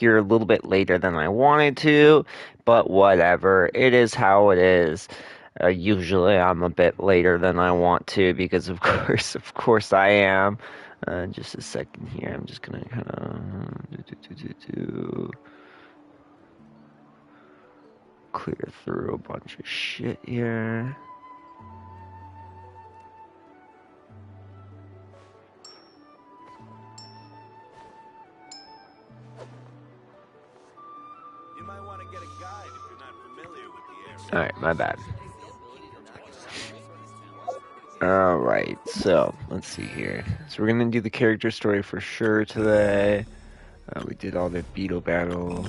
here a little bit later than I wanted to, but whatever. It is how it is. Usually I'm a bit later than I want to because of course I am. Just a second here. I'm just gonna kind of clear through a bunch of shit here. You might want to get a guide if you're not familiar with the area. Alright, my bad. Alright, so let's see here. So we're gonna do the character story for sure today. We did all the beetle battle.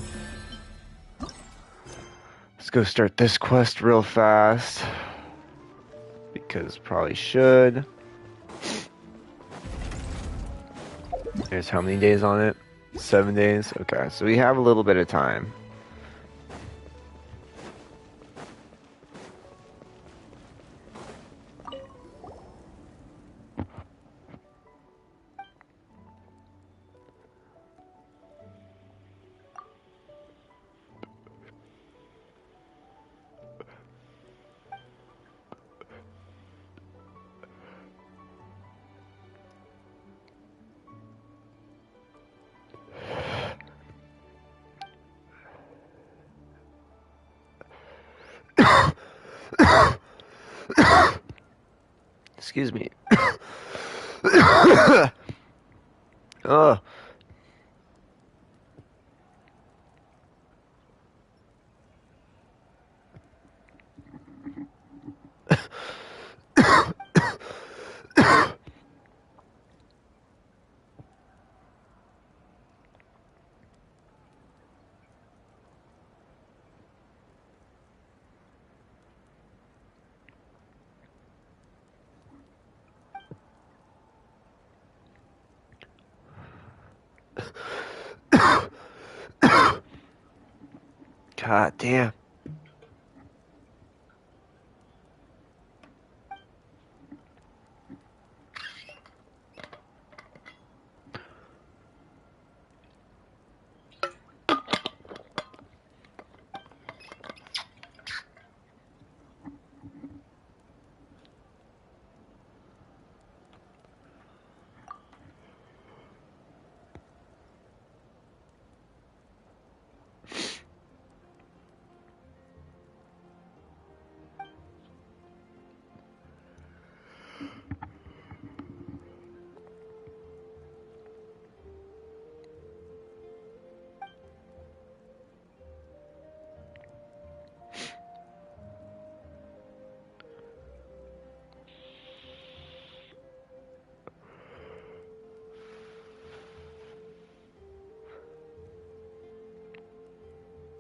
Let's go start this quest real fast. Because probably should. There's how many days on it? 7 days? Okay, so we have a little bit of time. Excuse me. Oh. God damn.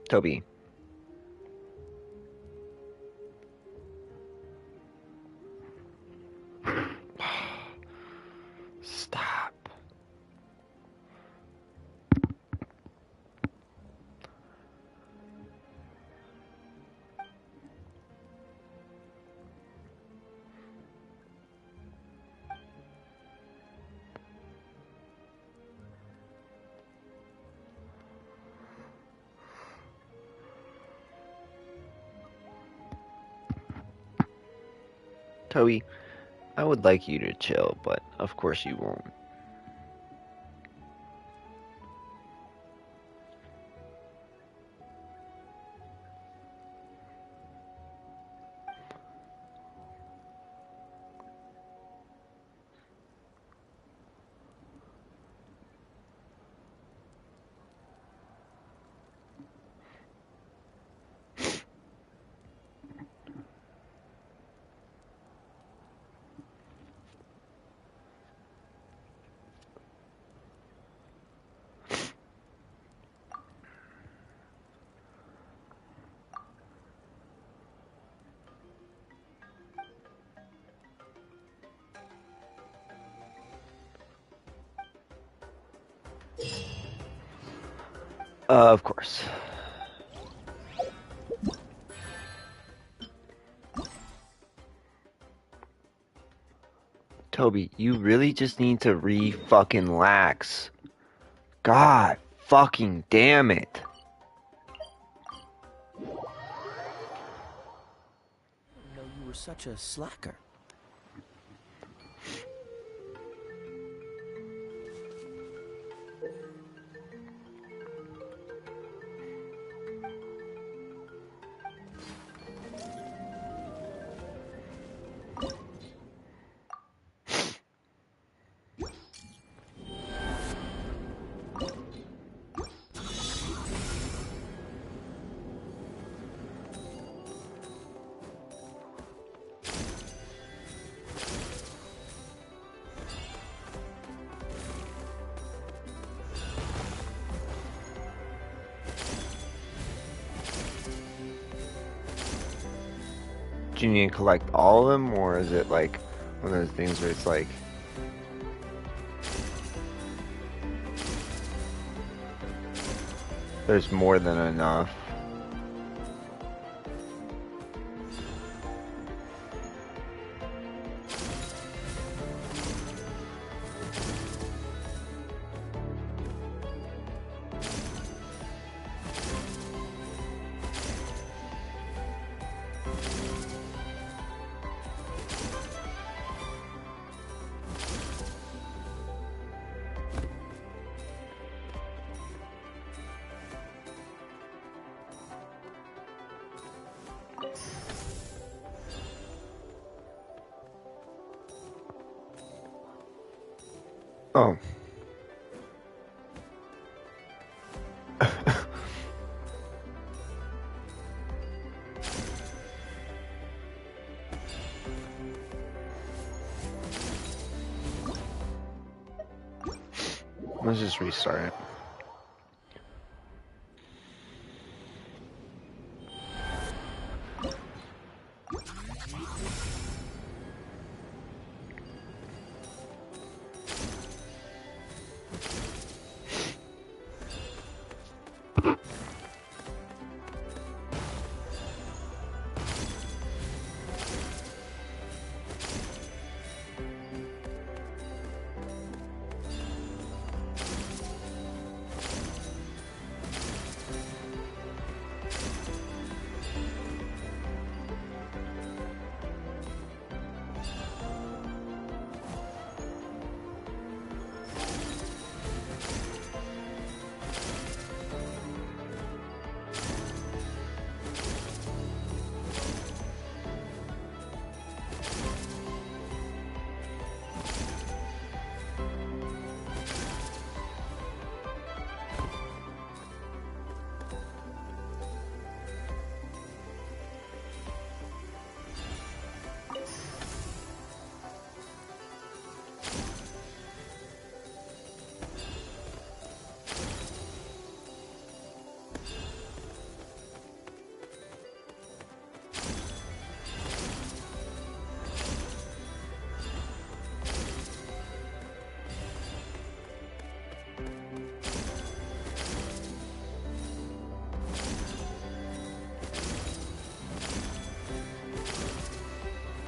Toby. Stop. Toby, I would like you to chill, but of course you won't. Of course. Toby, you really just need to re-fucking-lax. God, fucking damn it. I didn't know you were such a slacker. Do you need to collect all of them, or is it like one of those things where it's like there's more than enough? Oh. Let's just restart it.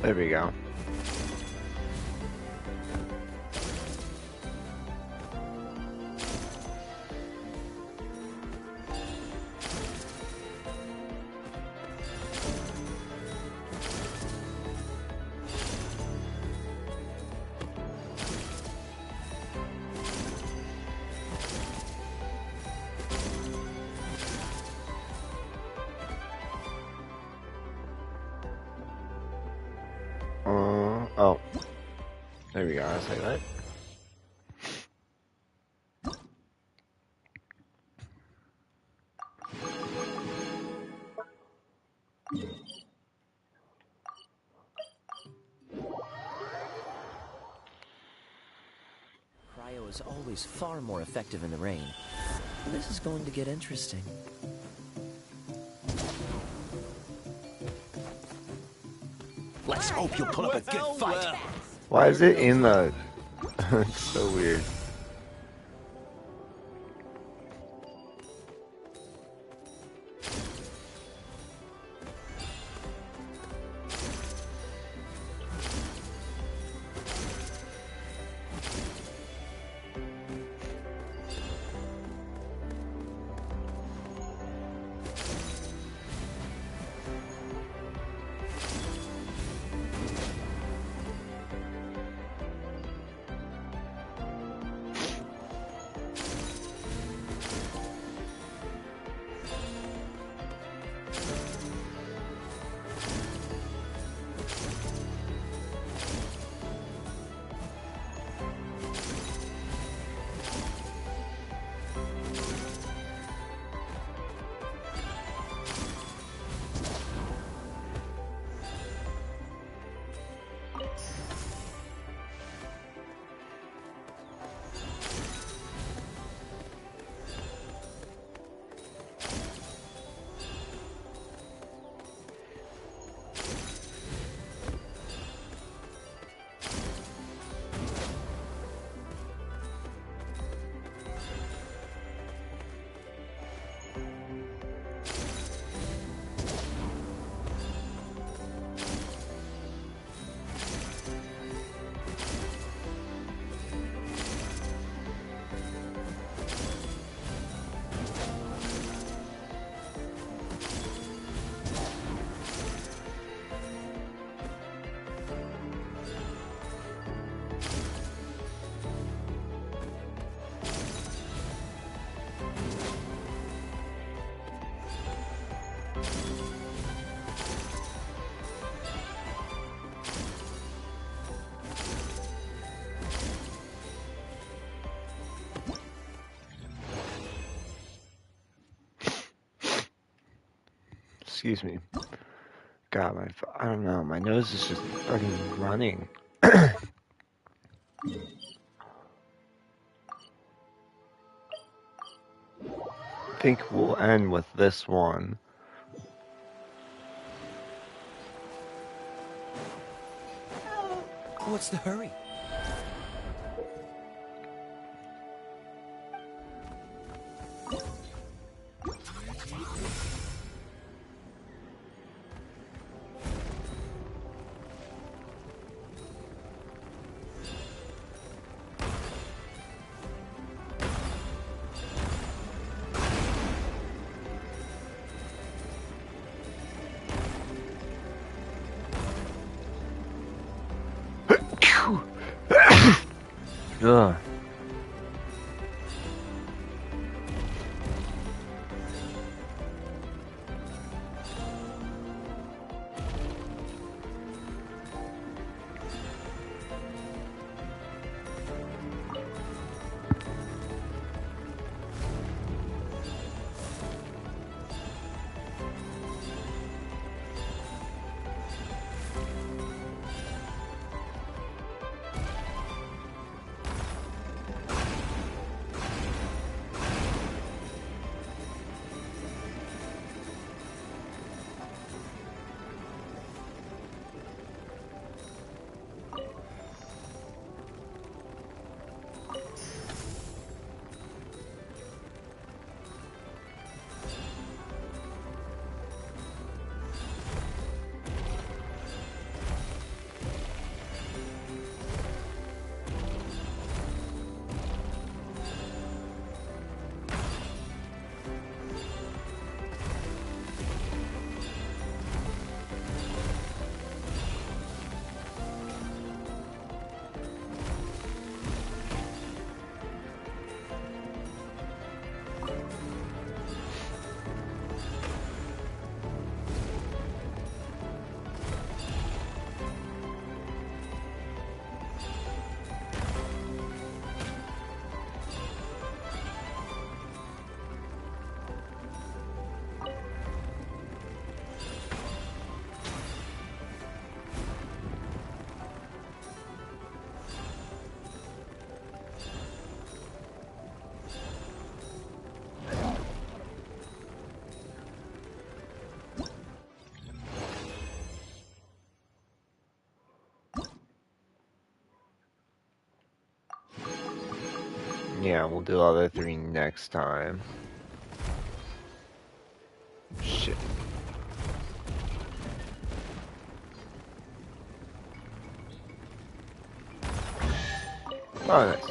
There we go. Oh. There we go, I say that. Cryo is always far more effective in the rain. This is going to get interesting. Let's hope you'll put up a good fight. Why is it in the... It's so weird. Excuse me. God, I don't know. My nose is just fucking running. I think we'll end with this one. What's the hurry? Ugh. Yeah, we'll do the other three next time. Shit. Oh, nice.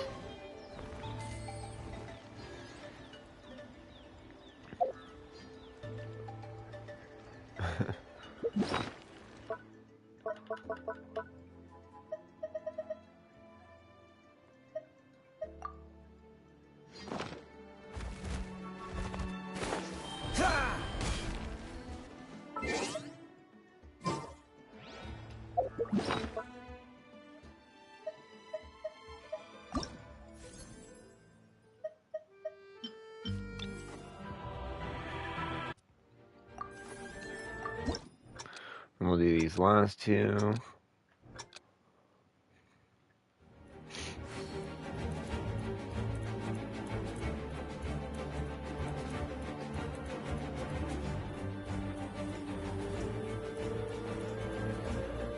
We'll do these last two.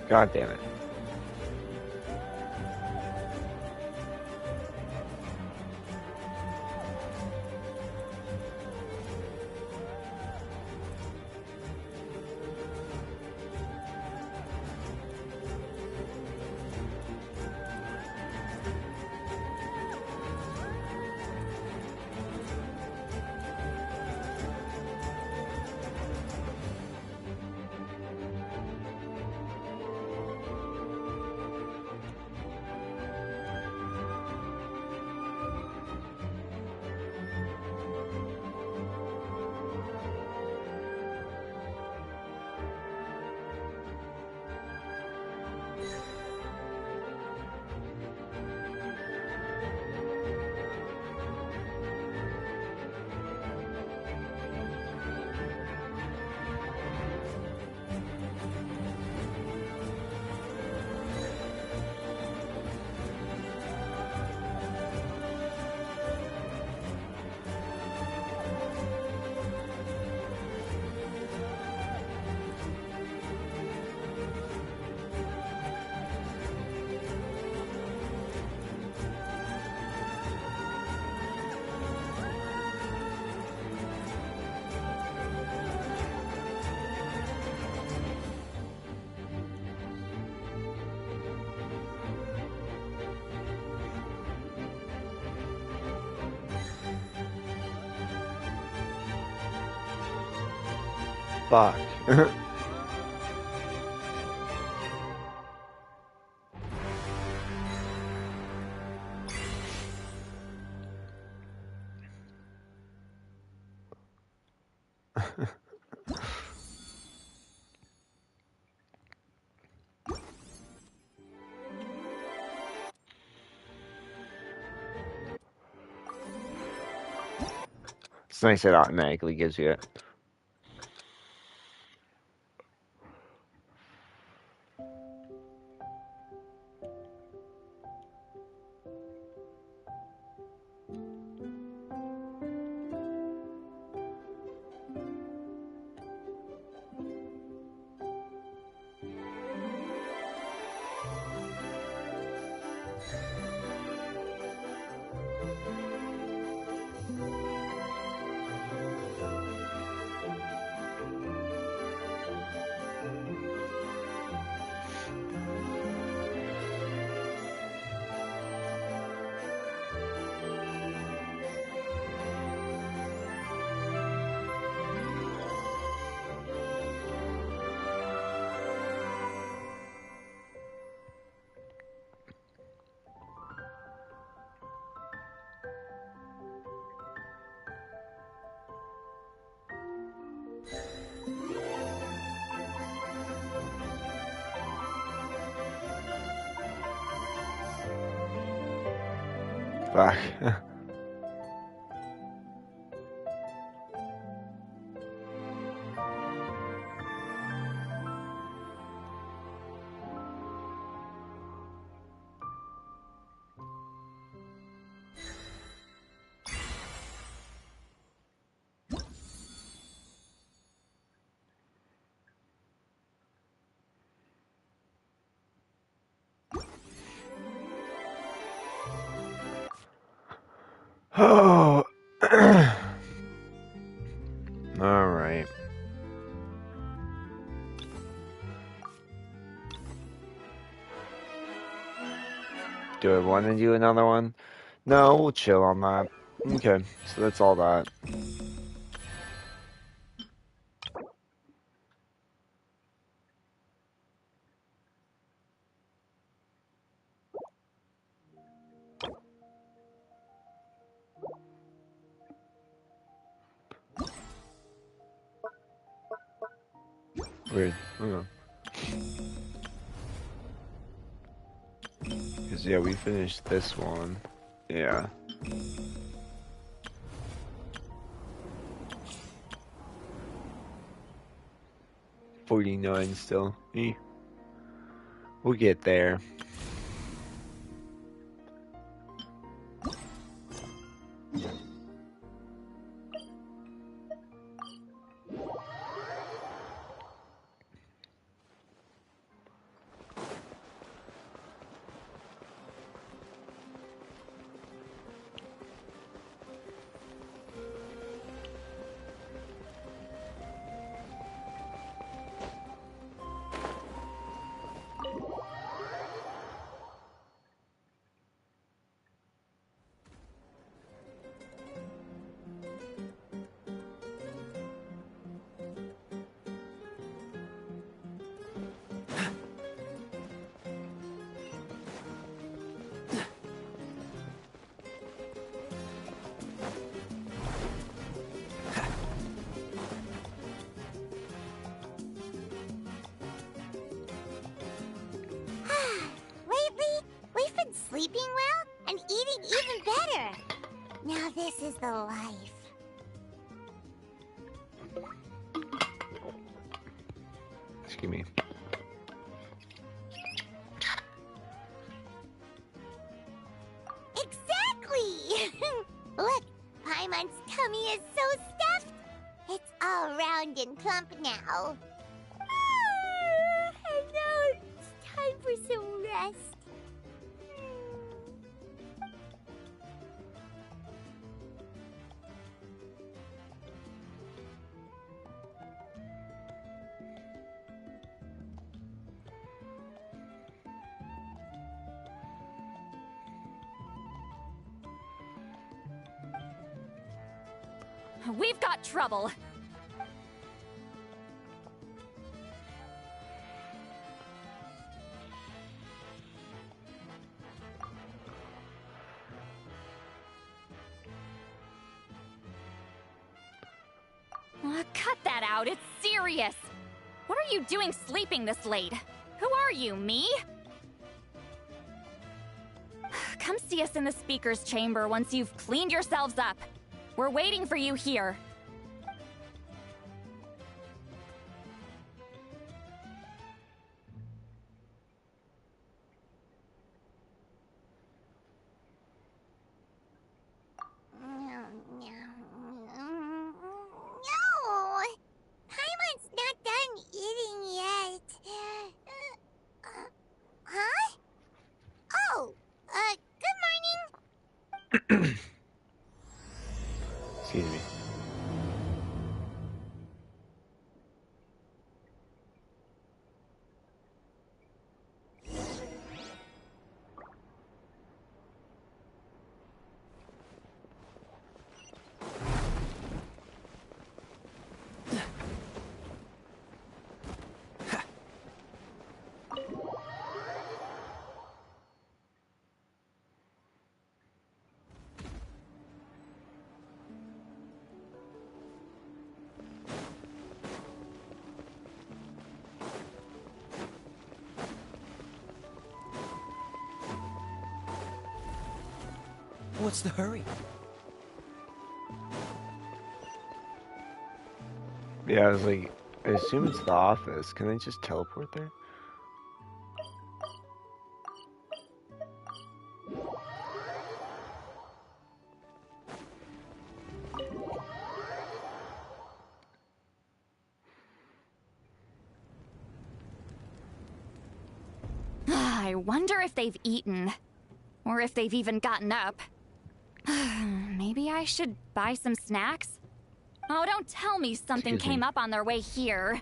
God damn it. Fuck. It's nice it automatically gives you it. Fuck. Oh. All right. Do I want to do another one? No, we'll chill on that. Okay, so that's all that. Weird. Because, yeah, we finished this one. Yeah. $49 still. We'll get there. Sleeping well and eating even better. Now this is the life. Excuse me. Exactly! Look, Paimon's tummy is so stuffed. It's all round and plump now. And now it's time for some rest. We've got trouble. Cut that out, it's serious! What are you doing sleeping this late? Who are you, me? Come see us in the speaker's chamber once you've cleaned yourselves up. We're waiting for you here. No! Paimon's not done eating yet. Huh? Oh, good morning. Excuse me. What's the hurry? Yeah, I was like, I assume it's the office. Can I just teleport there? I wonder if they've eaten. Or if they've even gotten up. Maybe I should buy some snacks? Oh, don't tell me something Excuse me. came up on their way here.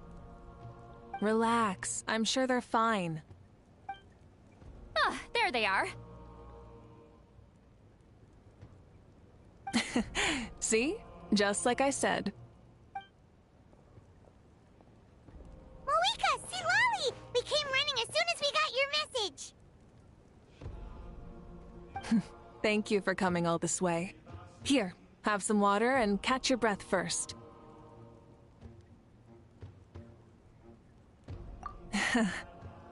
Relax. I'm sure they're fine. Ah, there they are. See? Just like I said. Moika, see Lolly! We came running as soon as we got your message. Thank you for coming all this way. Here, have some water and catch your breath first.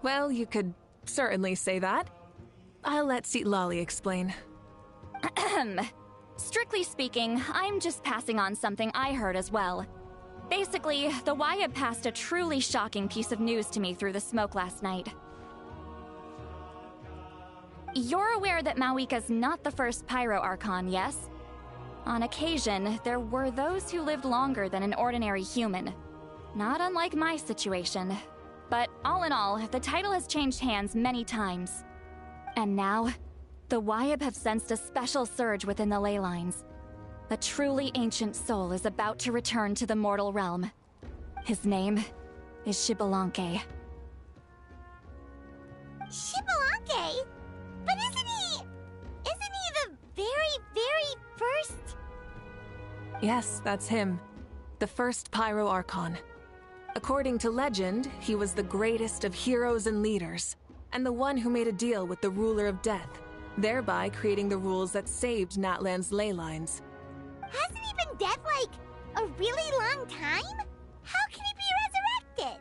Well, you could certainly say that. I'll let Lolly explain. Strictly speaking, I'm just passing on something I heard as well. Basically, the Wyab passed a truly shocking piece of news to me through the smoke last night. You're aware that Mawika's not the first Pyro Archon, yes? On occasion, there were those who lived longer than an ordinary human. Not unlike my situation. But all in all, the title has changed hands many times. And now, the Wyab have sensed a special surge within the ley lines. A truly ancient soul is about to return to the mortal realm. His name is Xbalanque. Xbalanque? But isn't he the very first? Yes, that's him. The first Pyro Archon. According to legend, he was the greatest of heroes and leaders, and the one who made a deal with the ruler of death, thereby creating the rules that saved Natlan's ley lines. Hasn't he been dead like a really long time? How can he be resurrected?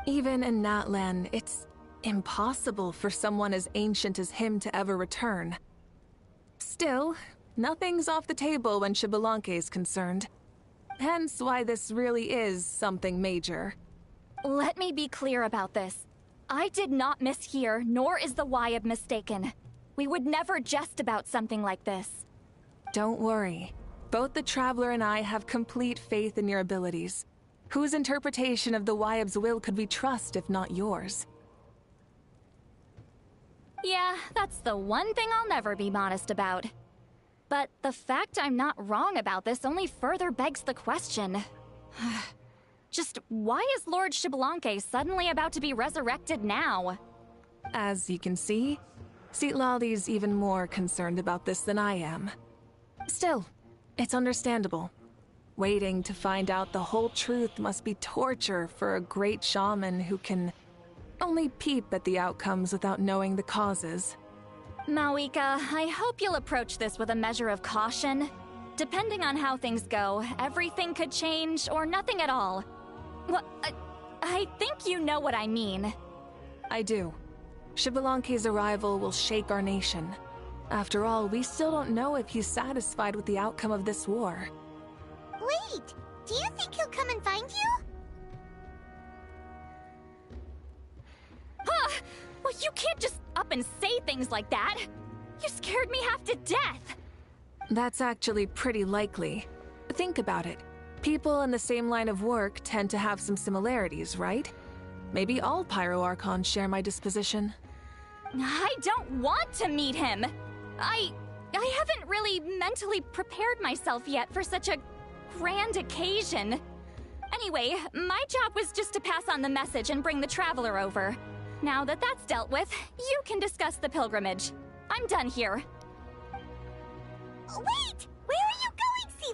Even in Natlan, it's impossible for someone as ancient as him to ever return. Still, nothing's off the table when Xbalanque is concerned. Hence why this really is something major. Let me be clear about this. I did not mishear, nor is the Wyab mistaken. We would never jest about something like this. Don't worry. Both the Traveler and I have complete faith in your abilities. Whose interpretation of the Wyab's will could we trust if not yours? Yeah, that's the one thing I'll never be modest about. But the fact I'm not wrong about this only further begs the question. Just why is Lord Xbalanque suddenly about to be resurrected now? As you can see, Lolly's even more concerned about this than I am. Still, it's understandable. Waiting to find out the whole truth must be torture for a great shaman who can only peep at the outcomes without knowing the causes. Mawika, I hope you'll approach this with a measure of caution. depending on how things go, everything could change or nothing at all. Well, I think you know what I mean. I do. Xbalanque's arrival will shake our nation. After all, we still don't know if he's satisfied with the outcome of this war. Wait, do you think he'll come and find you? Huh! Well, you can't just up and say things like that. You scared me half to death. That's actually pretty likely. Think about it. People in the same line of work tend to have some similarities, right? Maybe all Pyro Archons share my disposition. I don't want to meet him. I haven't really mentally prepared myself yet for such a grand occasion. Anyway, my job was just to pass on the message and bring the Traveler over. Now that that's dealt with, you can discuss the pilgrimage. I'm done here. Wait! Where are you going, Sea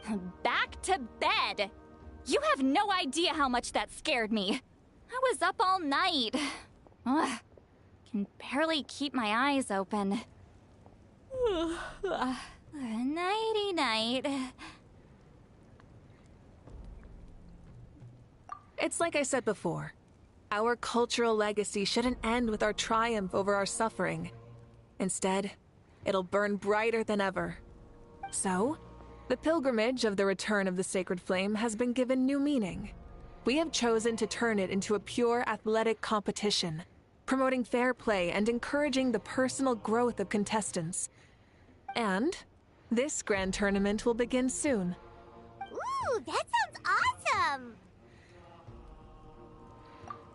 Lolly? Back to bed! You have no idea how much that scared me. I was up all night. Ugh, can barely keep my eyes open. Nighty-night. It's like I said before. Our cultural legacy shouldn't end with our triumph over our suffering. Instead, it'll burn brighter than ever. So, the pilgrimage of the return of the Sacred Flame has been given new meaning. We have chosen to turn it into a pure athletic competition, promoting fair play and encouraging the personal growth of contestants. And this grand tournament will begin soon. Ooh, that sounds awesome!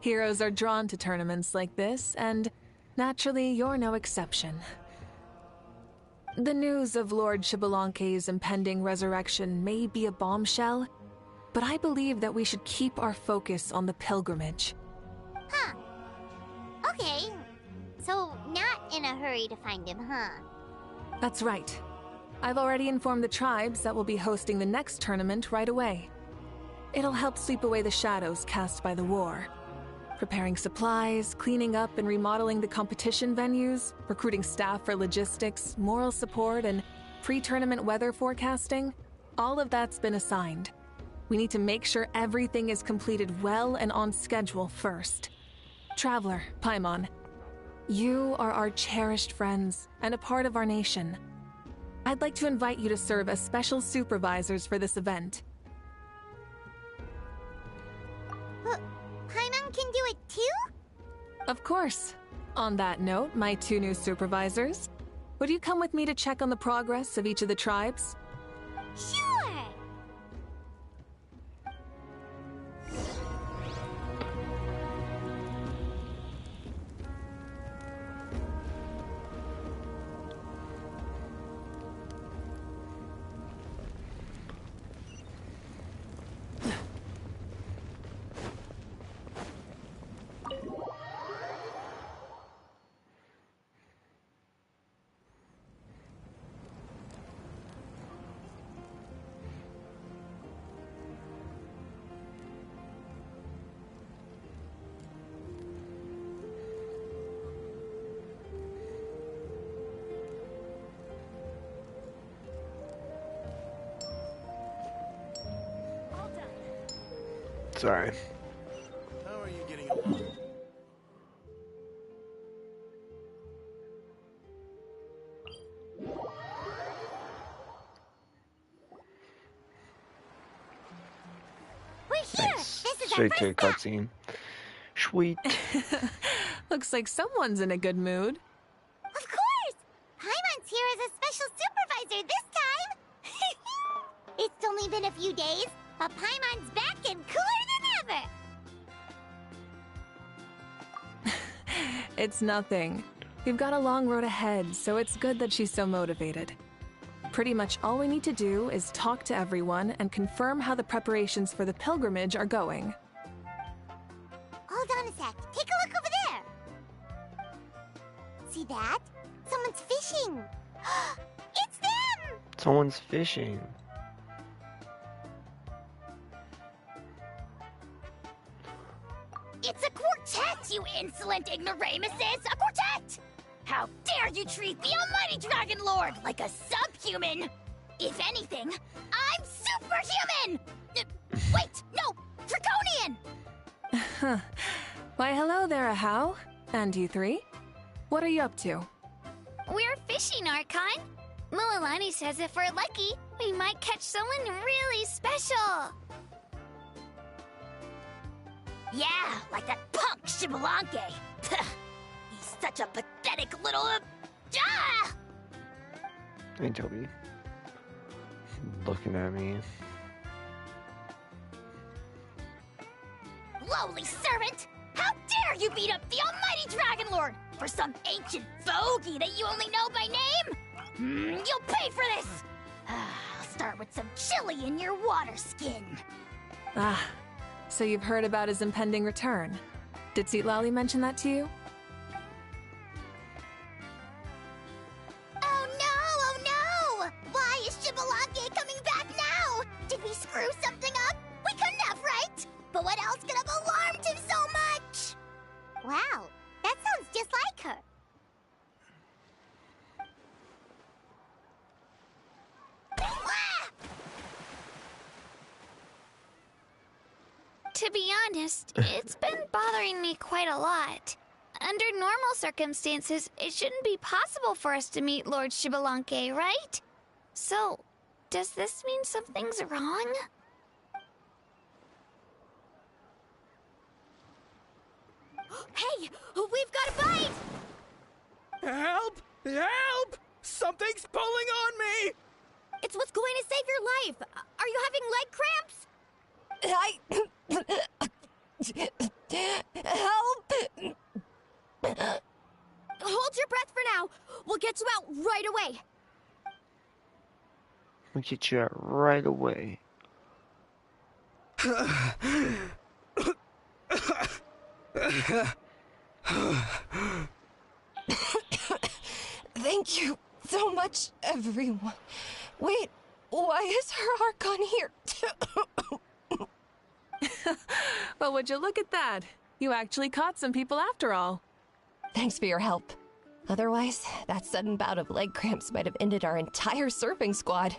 Heroes are drawn to tournaments like this, and naturally, you're no exception. The news of Lord Xbalanque's impending resurrection may be a bombshell, but I believe that we should keep our focus on the pilgrimage. Huh. Okay. So, not in a hurry to find him, huh? That's right. I've already informed the tribes that we'll be hosting the next tournament right away. It'll help sweep away the shadows cast by the war. Preparing supplies, cleaning up and remodeling the competition venues, recruiting staff for logistics, moral support, and pre-tournament weather forecasting, all of that's been assigned. We need to make sure everything is completed well and on schedule first. Traveler, Paimon, you are our cherished friends and a part of our nation. I'd like to invite you to serve as special supervisors for this event. Paimon can do it too? Of course. On that note, my two new supervisors, would you come with me to check on the progress of each of the tribes? Sure! Sorry. How are you getting along? We're here! Nice. This is Straight our to a first stop! cutscene. Sweet. Looks like someone's in a good mood. Of course! Paimon's here as a special supervisor this time! It's only been a few days, but Paimon's back and cooler than ever! It's nothing. We've got a long road ahead, so it's good that she's so motivated. Pretty much all we need to do is talk to everyone and confirm how the preparations for the pilgrimage are going. Hold on a sec. Take a look over there! See that? Someone's fishing! It's them! Someone's fishing. It's a quartet, you insolent ignoramuses! A quartet! How dare you treat the almighty Dragon Lord like a subhuman? If anything, I'm superhuman! Wait, no! Draconian! Why, hello there, Ahau. And you three? What are you up to? We're fishing, Archon. Mualani says if we're lucky, we might catch someone really special. Yeah, like that punk Shibalanke. He's such a pathetic little... Ah! Hey, Toby. Looking at me. Lowly servant! How dare you beat up the almighty Dragon Lord for some ancient fogey that you only know by name? You'll pay for this! I'll start with some chili in your water skin. Ah, so you've heard about his impending return. Did Seatlali mention that to you? Oh no! Why is Shibalanke coming back now? Did we screw something up? We couldn't have, right? But what else could have alarmed him so much? Wow, that sounds just like her. To be honest, it's been bothering me quite a lot. Under normal circumstances, it shouldn't be possible for us to meet Lord Shibalanke, right? So, does this mean something's wrong? Hey, we've got a bite! Help! Help! Something's pulling on me! It's what's going to save your life. Are you having leg cramps? Help! Hold your breath for now. We'll get you out right away. We'll get you out right away. Thank you so much, everyone. Wait, why is her Archon here? Well, would you look at that? You actually caught some people after all. Thanks for your help. Otherwise, that sudden bout of leg cramps might have ended our entire surfing squad.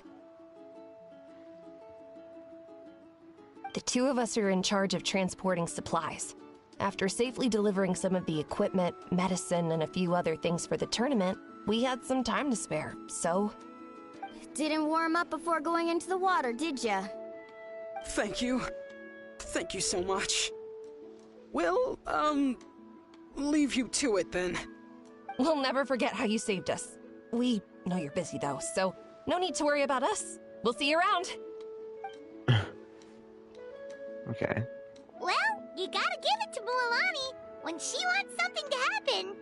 The two of us are in charge of transporting supplies. After safely delivering some of the equipment, medicine, and a few other things for the tournament, we had some time to spare, so... Didn't warm up before going into the water, did ya? Thank you. Thank you so much. We'll, leave you to it then. We'll never forget how you saved us. We know you're busy though, so no need to worry about us. We'll see you around. Okay. Well, you gotta give it to Mualani. When she wants something to happen,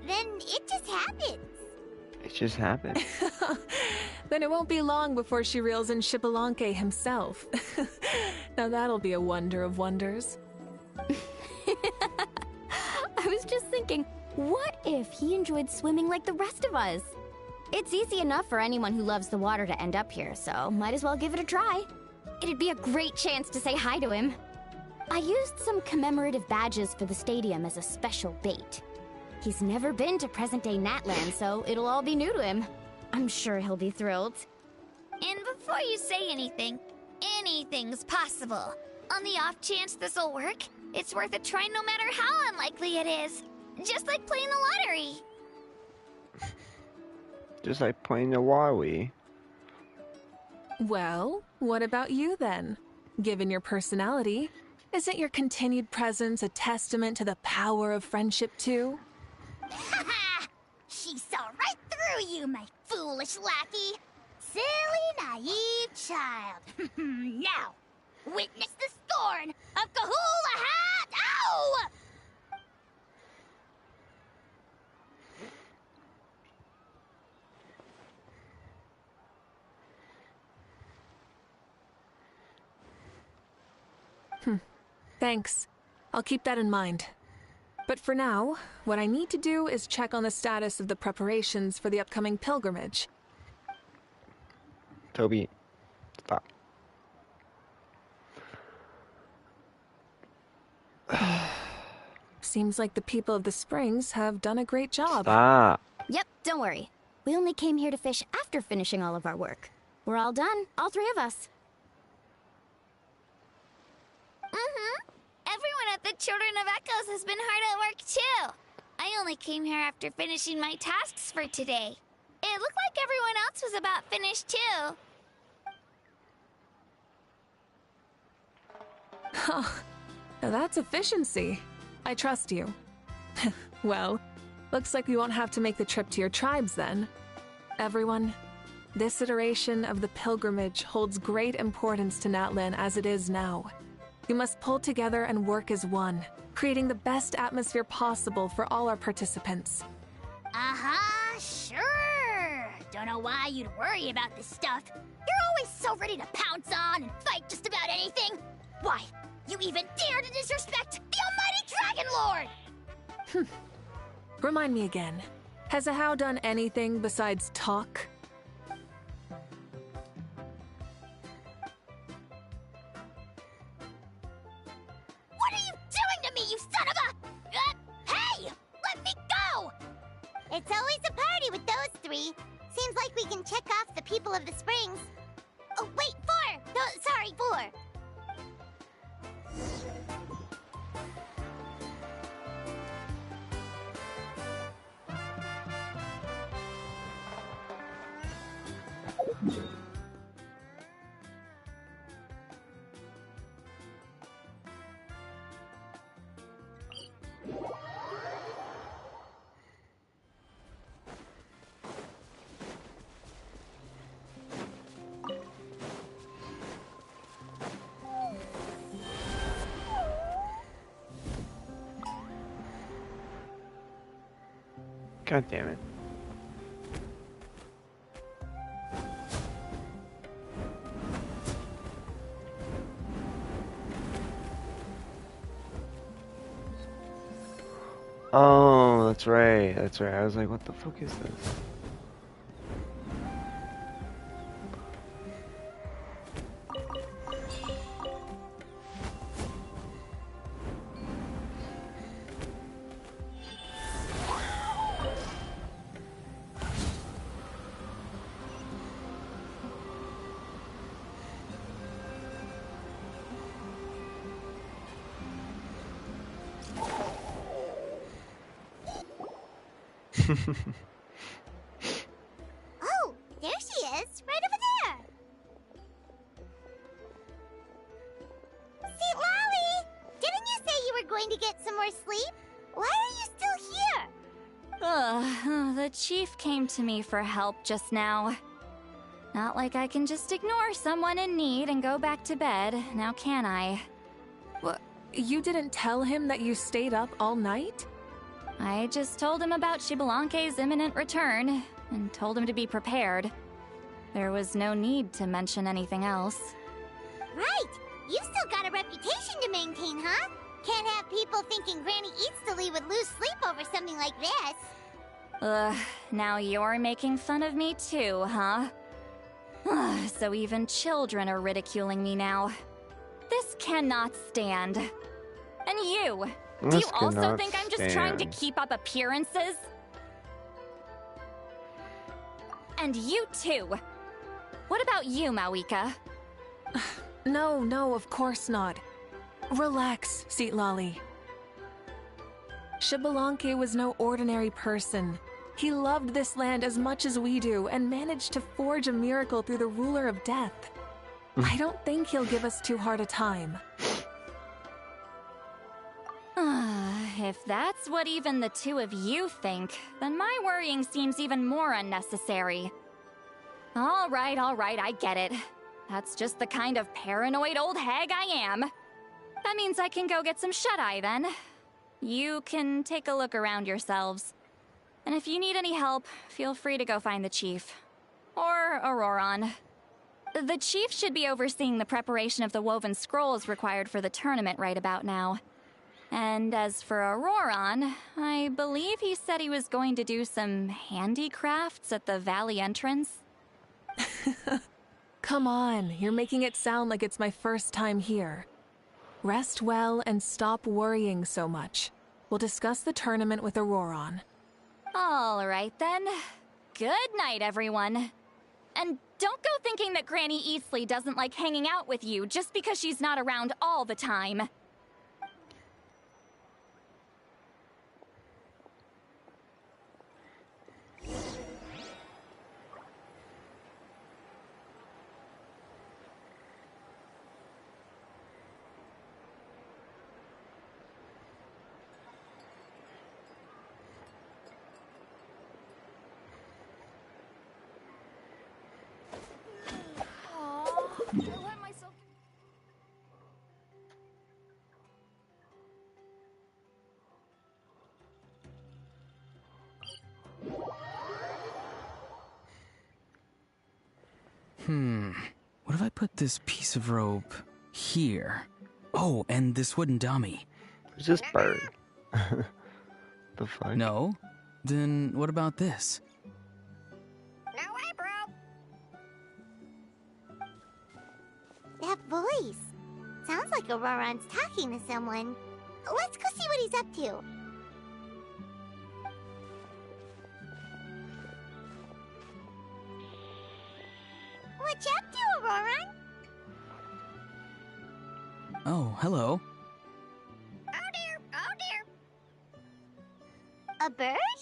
then it just happens. It just happened. Then it won't be long before she reels in Shibalanke himself. Now that'll be a wonder of wonders. I was just thinking, what if he enjoyed swimming like the rest of us? It's easy enough for anyone who loves the water to end up here, so might as well give it a try. It'd be a great chance to say hi to him. I used some commemorative badges for the stadium as a special bait. He's never been to present-day Natland, so it'll all be new to him. I'm sure he'll be thrilled. And before you say anything, anything's possible. On the off chance this'll work, it's worth a try no matter how unlikely it is. Just like playing the lottery. Just like playing the Wii. Well, what about you then? Given your personality, isn't your continued presence a testament to the power of friendship too? Ha! She saw right through you, my foolish lackey. Silly, naive child. Now, witness the scorn of Kahula Hat! Ow! Thanks. I'll keep that in mind. But for now, what I need to do is check on the status of the preparations for the upcoming pilgrimage. Toby, stop. Seems like the people of the Springs have done a great job. Stop. Yep, don't worry. We only came here to fish after finishing all of our work. We're all done, all three of us. Everyone at the Children of Echoes has been hard at work too. I only came here after finishing my tasks for today. It looked like everyone else was about finished too. Oh, now that's efficiency. I trust you. Well, looks like we won't have to make the trip to your tribes then. Everyone, this iteration of the pilgrimage holds great importance to Natlan as it is now. We must pull together and work as one, creating the best atmosphere possible for all our participants. Sure. Don't know why you'd worry about this stuff. You're always so ready to pounce on and fight just about anything. Why, you even dare to disrespect the almighty Dragon Lord! Remind me again, has Ahau done anything besides talk? What are you doing to me, you son of a... hey! Let me go! It's always a party with those three. Seems like we can check off the people of the Springs. Oh, wait, four! No, sorry, four. God damn it. Oh, that's right. That's right. I was like, what the fuck is this? Oh, there she is, right over there. See, Lolly, didn't you say you were going to get some more sleep? Why are you still here? The chief came to me for help just now. Not like I can just ignore someone in need and go back to bed, now can I? What? You didn't tell him that you stayed up all night? I just told him about Xbalanque's imminent return, and told him to be prepared. There was no need to mention anything else. Right, you've still got a reputation to maintain, huh? Can't have people thinking Granny Eatstily would lose sleep over something like this. Now you're making fun of me too, huh? So even children are ridiculing me now. This cannot stand. And you! Do you also think I'm just trying to keep up appearances? And you too! What about you, Mawika? No, of course not. Relax, Seatlolly. Xbalanque was no ordinary person. He loved this land as much as we do and managed to forge a miracle through the ruler of death. I don't think he'll give us too hard a time. If that's what even the two of you think, then my worrying seems even more unnecessary. All right, I get it. That's just the kind of paranoid old hag I am. That means I can go get some shut-eye then. You can take a look around yourselves. And if you need any help, feel free to go find the chief. Or Auroron. The chief should be overseeing the preparation of the woven scrolls required for the tournament right about now. And as for Auroron, I believe he said he was going to do some handicrafts at the valley entrance. Come on, you're making it sound like it's my first time here. Rest well and stop worrying so much. We'll discuss the tournament with Auroron. All right then. Good night, everyone. And don't go thinking that Granny Eastley doesn't like hanging out with you just because she's not around all the time. What if I put this piece of rope here? Oh, and this wooden dummy. Who's this bird? The fuck? No? Then what about this? No way, bro. That voice. Sounds like Auroron's talking to someone. Let's go see what he's up to. What you up to, Auroron? Oh, hello. Oh dear, oh dear. A bird?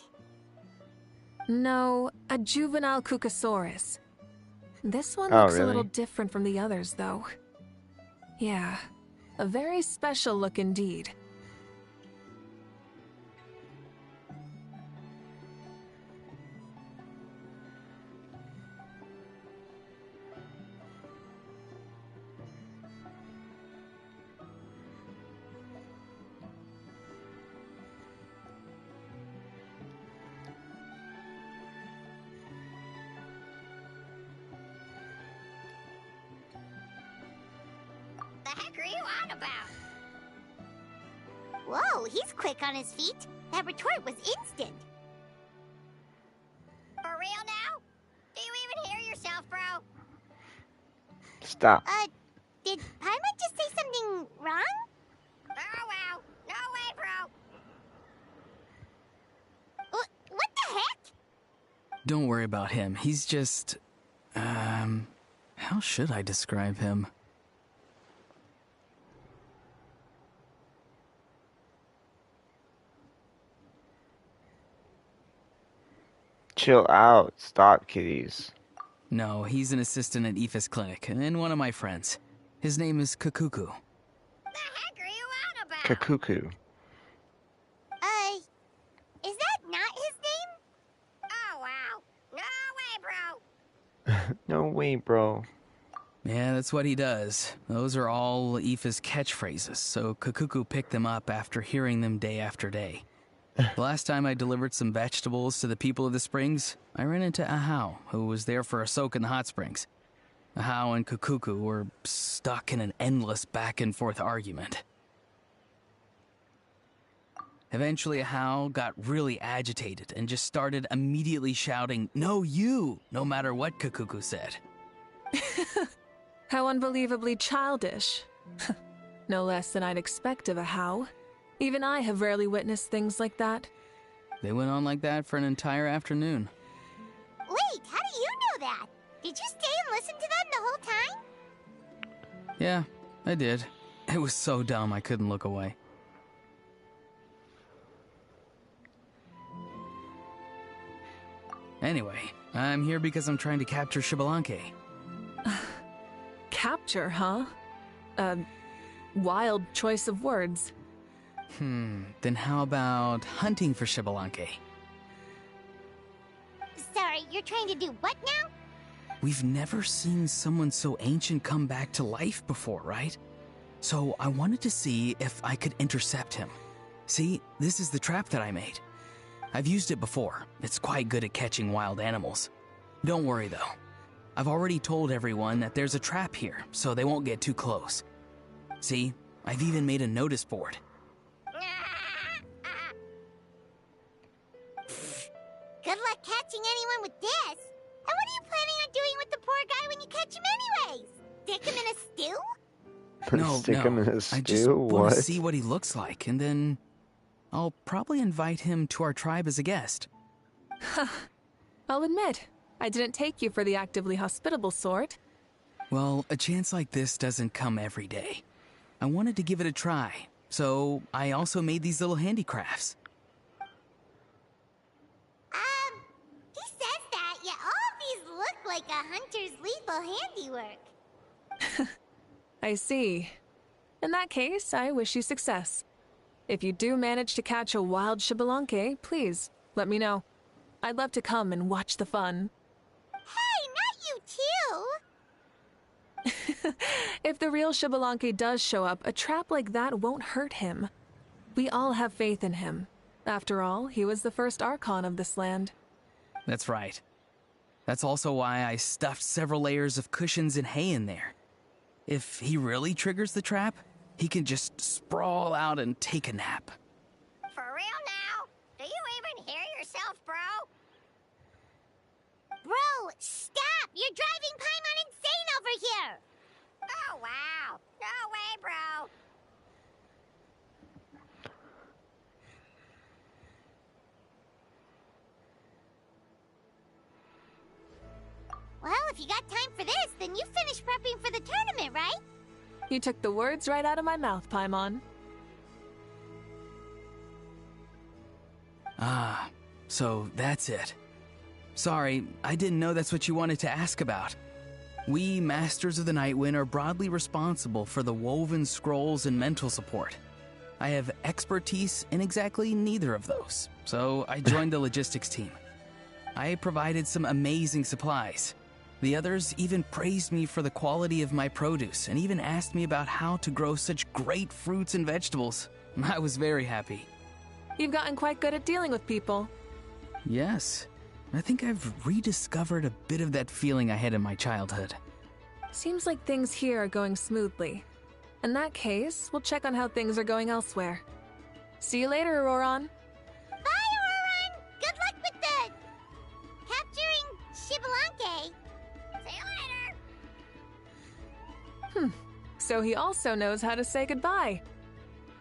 No, a juvenile Cucosaurus. This one Oh, looks a really? little different from the others, though. Yeah, a very special look indeed. The heck are you on about? Whoa, he's quick on his feet. That retort was instant. For real now? Do you even hear yourself, bro? Stop. Did Paimon just say something wrong? Oh, wow. No way, bro. What the heck? Don't worry about him. He's just... how should I describe him? Chill out. Stop, kitties. No, he's an assistant at Aoife's clinic, and one of my friends. His name is Kakuku. The heck are you on about? Kakuku. Is that not his name? Oh, wow. No way, bro. No way, bro. Yeah, that's what he does. Those are all Aoife's catchphrases, so Kakuku picked them up after hearing them day after day. The last time I delivered some vegetables to the people of the springs, I ran into Ahau, who was there for a soak in the hot springs. Ahau and Kakuku were stuck in an endless back-and-forth argument. Eventually, Ahau got really agitated and just started immediately shouting, "No, you!" no matter what Kakuku said. How unbelievably childish. No less than I'd expect of a How. Even I have rarely witnessed things like that. They went on like that for an entire afternoon. Wait, how do you know that? Did you stay and listen to them the whole time? Yeah, I did. It was so dumb I couldn't look away. Anyway, I'm here because I'm trying to capture Xbalanque. Capture, huh? A wild choice of words. Then how about hunting for Xbalanque? Sorry, you're trying to do what now? We've never seen someone so ancient come back to life before, right? So I wanted to see if I could intercept him. See, this is the trap that I made. I've used it before. It's quite good at catching wild animals. Don't worry though. I've already told everyone that there's a trap here, so they won't get too close. See, I've even made a notice board. Good luck catching anyone with this. And what are you planning on doing with the poor guy when you catch him anyways? Stick him in a stew? No, Stick him in a I just stew? want What? to see what he looks like, and then I'll probably invite him to our tribe as a guest. I'll admit, I didn't take you for the actively hospitable sort. Well, a chance like this doesn't come every day. I wanted to give it a try, so I also made these little handicrafts. He says that, yet all of these look like a hunter's lethal handiwork. I see. In that case, I wish you success. If you do manage to catch a wild Xbalanque, please, let me know. I'd love to come and watch the fun. Hey, not you too! If the real Xbalanque does show up, a trap like that won't hurt him. We all have faith in him. After all, he was the first Archon of this land. That's right. That's also why I stuffed several layers of cushions and hay in there. If he really triggers the trap, he can just sprawl out and take a nap. For real now? Do you even hear yourself, bro? Bro, stop! You're driving Paimon insane over here! Oh, wow. No way, bro. Well, if you got time for this, then you finished prepping for the tournament, right? You took the words right out of my mouth, Paimon. Ah, so that's it. Sorry, I didn't know that's what you wanted to ask about. We, Masters of the Nightwind, are broadly responsible for the woven scrolls and mental support. I have expertise in exactly neither of those, so I joined the logistics team. I provided some amazing supplies. The others even praised me for the quality of my produce and even asked me about how to grow such great fruits and vegetables. I was very happy. You've gotten quite good at dealing with people. Yes, I think I've rediscovered a bit of that feeling I had in my childhood. Seems like things here are going smoothly. In that case, we'll check on how things are going elsewhere. See you later, Auroron. Bye, Auroron! Good luck with the... capturing Xbalanque. See you later! So he also knows how to say goodbye.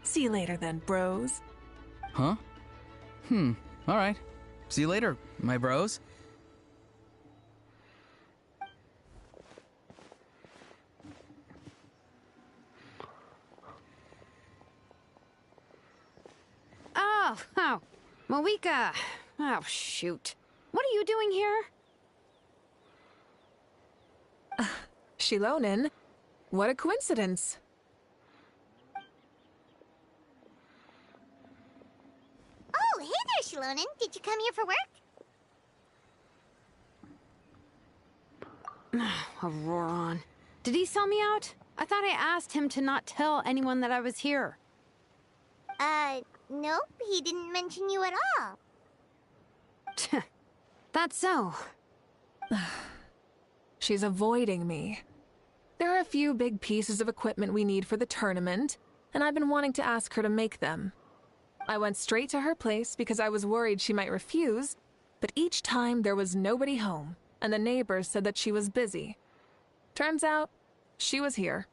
See you later then, bros. Huh? Alright. See you later, my bros. Oh, Moeka. Oh, shoot. What are you doing here? Shilonen? What a coincidence. Oh, hey there, Shilonen. Did you come here for work? Auroron. Did he sell me out? I thought I asked him to not tell anyone that I was here. Nope. He didn't mention you at all. That's so. She's avoiding me. There are a few big pieces of equipment we need for the tournament, and I've been wanting to ask her to make them. I went straight to her place because I was worried she might refuse, but each time there was nobody home, and the neighbors said that she was busy. Turns out, she was here.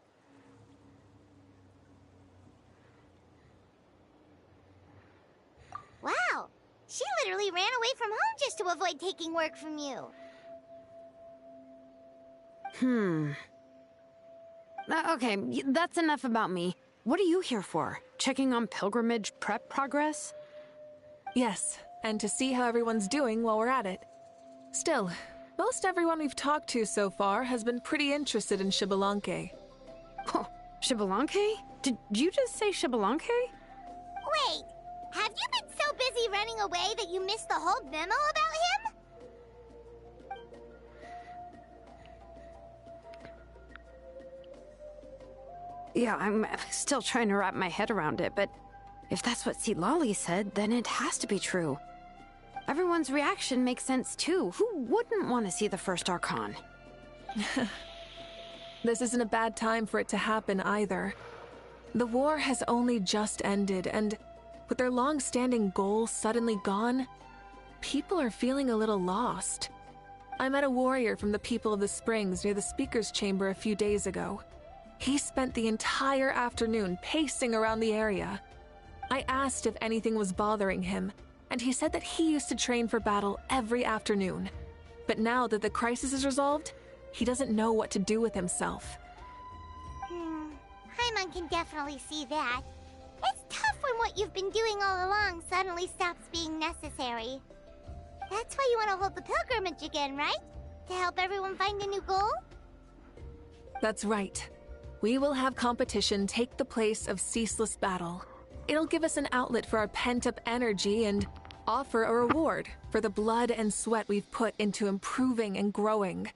Wow. She literally ran away from home just to avoid taking work from you. Okay, that's enough about me. What are you here for? Checking on pilgrimage prep progress? Yes, and to see how everyone's doing while we're at it. Still, most everyone we've talked to so far has been pretty interested in Xbalanque. Oh, Xbalanque? Did you just say Xbalanque? Wait, have you been so busy running away that you missed the whole memo about him? Yeah, I'm still trying to wrap my head around it, but if that's what Lolly said, then it has to be true. Everyone's reaction makes sense too. Who wouldn't want to see the first Archon? This isn't a bad time for it to happen either. The war has only just ended, and with their long-standing goal suddenly gone, people are feeling a little lost. I met a warrior from the People of the Springs near the Speaker's Chamber a few days ago. He spent the entire afternoon pacing around the area. I asked if anything was bothering him, and he said that he used to train for battle every afternoon. But now that the crisis is resolved, he doesn't know what to do with himself. Paimon can definitely see that. It's tough when what you've been doing all along suddenly stops being necessary. That's why you want to hold the pilgrimage again, right? To help everyone find a new goal? That's right. We will have competition take the place of ceaseless battle. It'll give us an outlet for our pent-up energy and offer a reward for the blood and sweat we've put into improving and growing.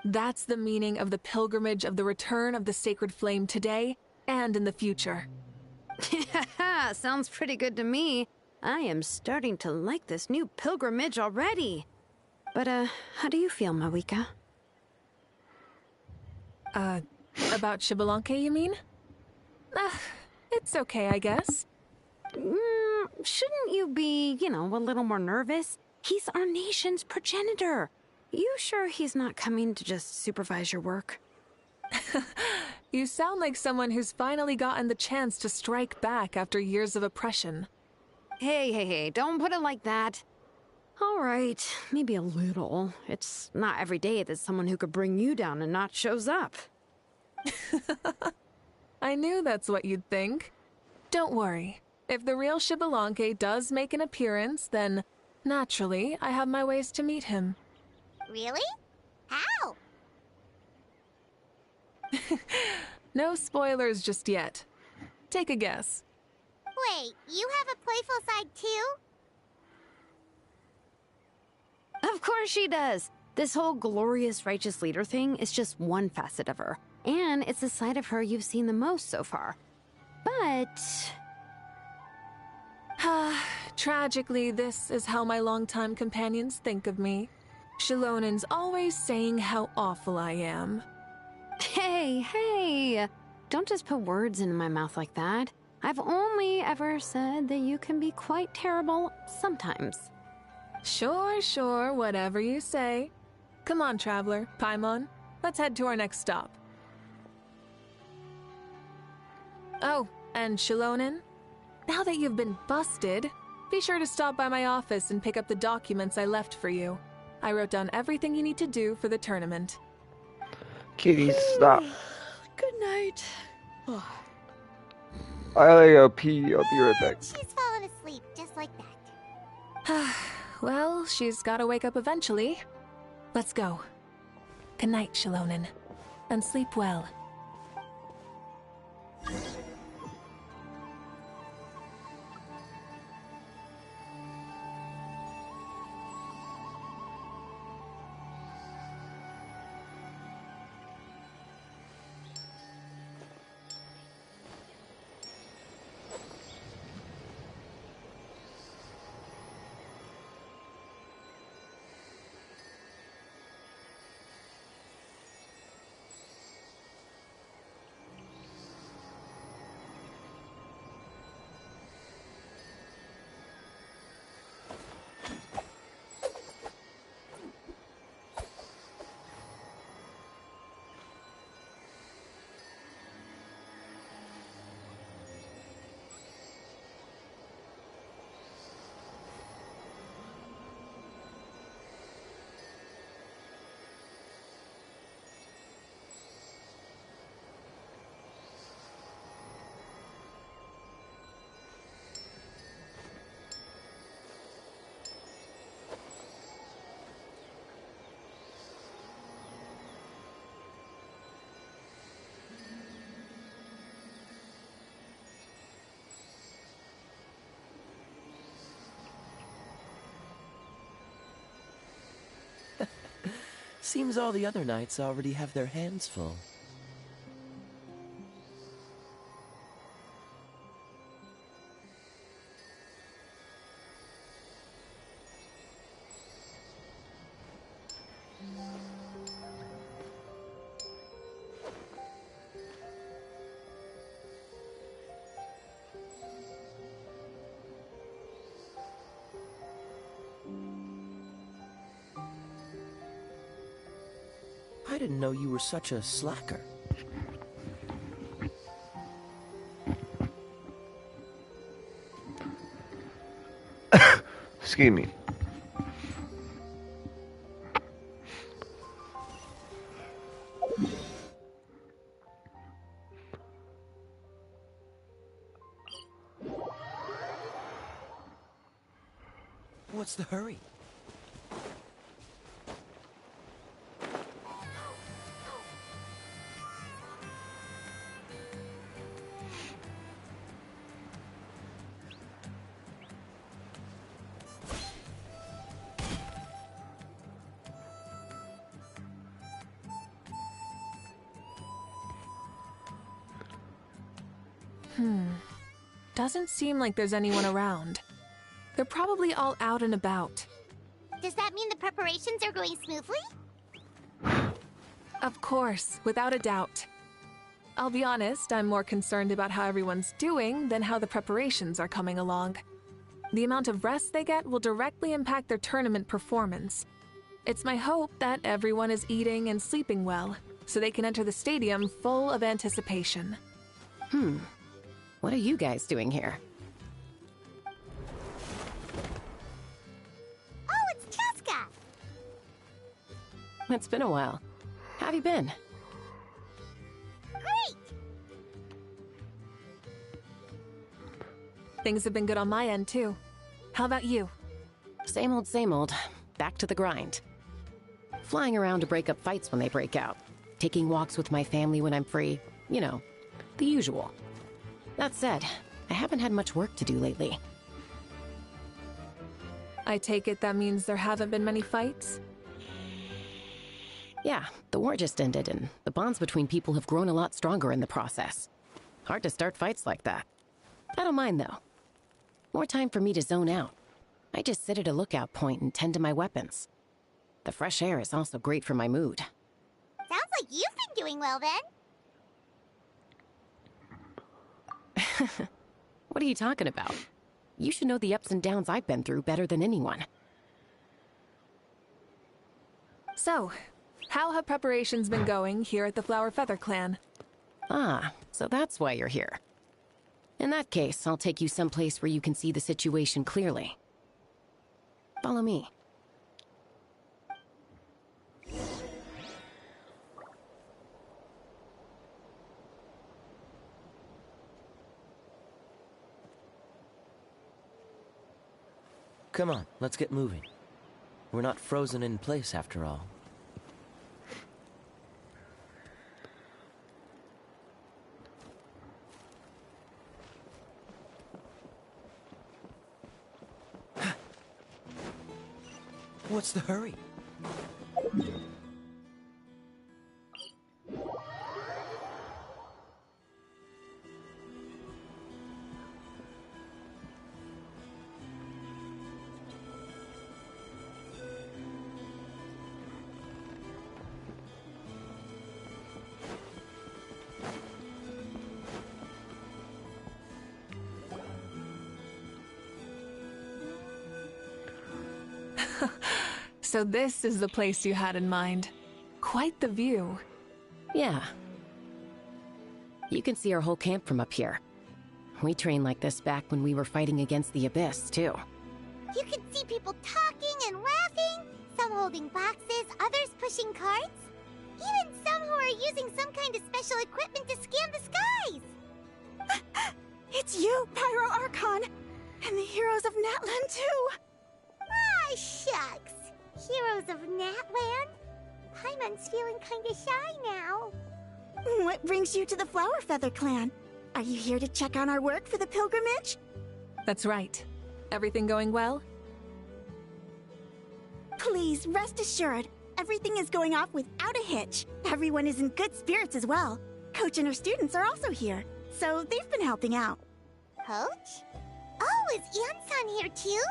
That's the meaning of the pilgrimage of the return of the sacred flame today and in the future. Yeah, sounds pretty good to me. I am starting to like this new pilgrimage already. But, how do you feel, Mawika? About Xbalanque, you mean? It's okay, I guess. Shouldn't you be, a little more nervous? He's our nation's progenitor. You sure he's not coming to just supervise your work? You sound like someone who's finally gotten the chance to strike back after years of oppression. Hey, don't put it like that. All right, maybe a little. It's not every day that someone who could bring you down a notch shows up. I knew that's what you'd think. Don't worry. If the real Xbalanque does make an appearance, then naturally I have my ways to meet him. Really? How? No spoilers just yet. Take a guess. Wait, you have a playful side too? Of course she does. This whole glorious righteous leader thing is just one facet of her. And it's the side of her you've seen the most so far. But... Tragically, this is how my longtime companions think of me. Shilonen's always saying how awful I am. Hey! Don't just put words into my mouth like that. I've only ever said that you can be quite terrible sometimes. Sure, whatever you say. Come on, Traveler, Paimon. Let's head to our next stop. Oh, and Shilonen, now that you've been busted, be sure to stop by my office and pick up the documents I left for you. I wrote down everything you need to do for the tournament. Kitty, stop. Good night. I gotta go pee. I'll be right back. She's fallen asleep, just like that. Well, she's gotta wake up eventually. Let's go. Good night, Shilonen. And sleep well. Seems all the other knights already have their hands full. I didn't know you were such a slacker. Excuse me. What's the hurry? Doesn't seem like there's anyone around. They're probably all out and about. Does that mean the preparations are going smoothly? Of course, without a doubt. I'll be honest, I'm more concerned about how everyone's doing than how the preparations are coming along. The amount of rest they get will directly impact their tournament performance. It's my hope that everyone is eating and sleeping well, so they can enter the stadium full of anticipation. What are you guys doing here? Oh, it's Cheska! It's been a while. How have you been? Great! Things have been good on my end, too. How about you? Same old, same old. Back to the grind. Flying around to break up fights when they break out. Taking walks with my family when I'm free. You know, the usual. That said, I haven't had much work to do lately. I take it that means there haven't been many fights? Yeah, the war just ended, and the bonds between people have grown a lot stronger in the process. Hard to start fights like that. I don't mind, though. More time for me to zone out. I just sit at a lookout point and tend to my weapons. The fresh air is also great for my mood. Sounds like you've been doing well, then. What are you talking about? You should know the ups and downs I've been through better than anyone. So, how have preparations been going here at the Flower Feather Clan? Ah, so that's why you're here. In that case, I'll take you someplace where you can see the situation clearly. Follow me. Come on, let's get moving. We're not frozen in place after all. What's the hurry? So this is the place you had in mind. Quite the view. Yeah. You can see our whole camp from up here. We trained like this back when we were fighting against the Abyss, too. You can see people talking and laughing, some holding boxes, others pushing carts. Even some who are using some kind of special equipment to scan the skies. It's you, Pyro Archon! And the heroes of Natlan, too! Ah, shucks. Heroes of Natland? Paimon's feeling kinda shy now. What brings you to the Flower Feather Clan? Are you here to check on our work for the pilgrimage? That's right. Everything going well? Please, rest assured, everything is going off without a hitch. Everyone is in good spirits as well. Coach and her students are also here, so they've been helping out. Coach? Oh, is Ansan here too?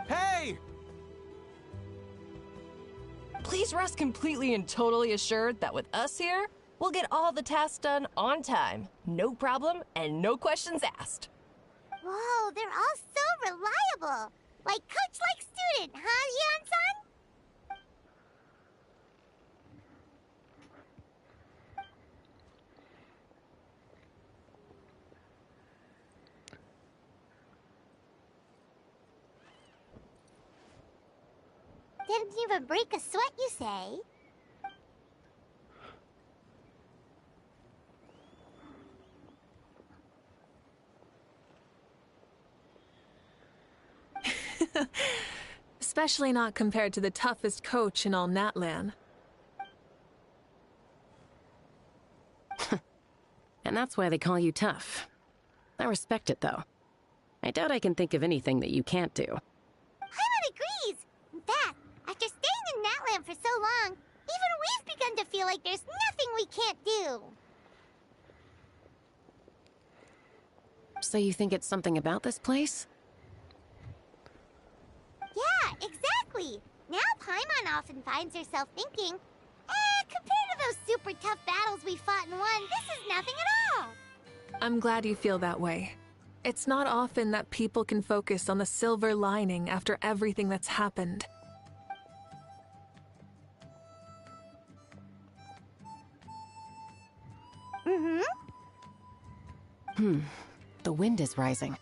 Hey! Please rest completely and totally assured that with us here, we'll get all the tasks done on time. No problem and no questions asked. Whoa, they're all so reliable. Like coach, like student, huh, Yan-san? Didn't even break a sweat, you say? Especially not compared to the toughest coach in all Natlan. And that's why they call you tough. I respect it, though. I doubt I can think of anything that you can't do. Paimon agrees! In fact, after staying in Natlan for so long, even we've begun to feel like there's nothing we can't do. So you think it's something about this place? Yeah, exactly! Now Paimon often finds herself thinking, compared to those super tough battles we fought and won, this is nothing at all! I'm glad you feel that way. It's not often that people can focus on the silver lining after everything that's happened. The wind is rising.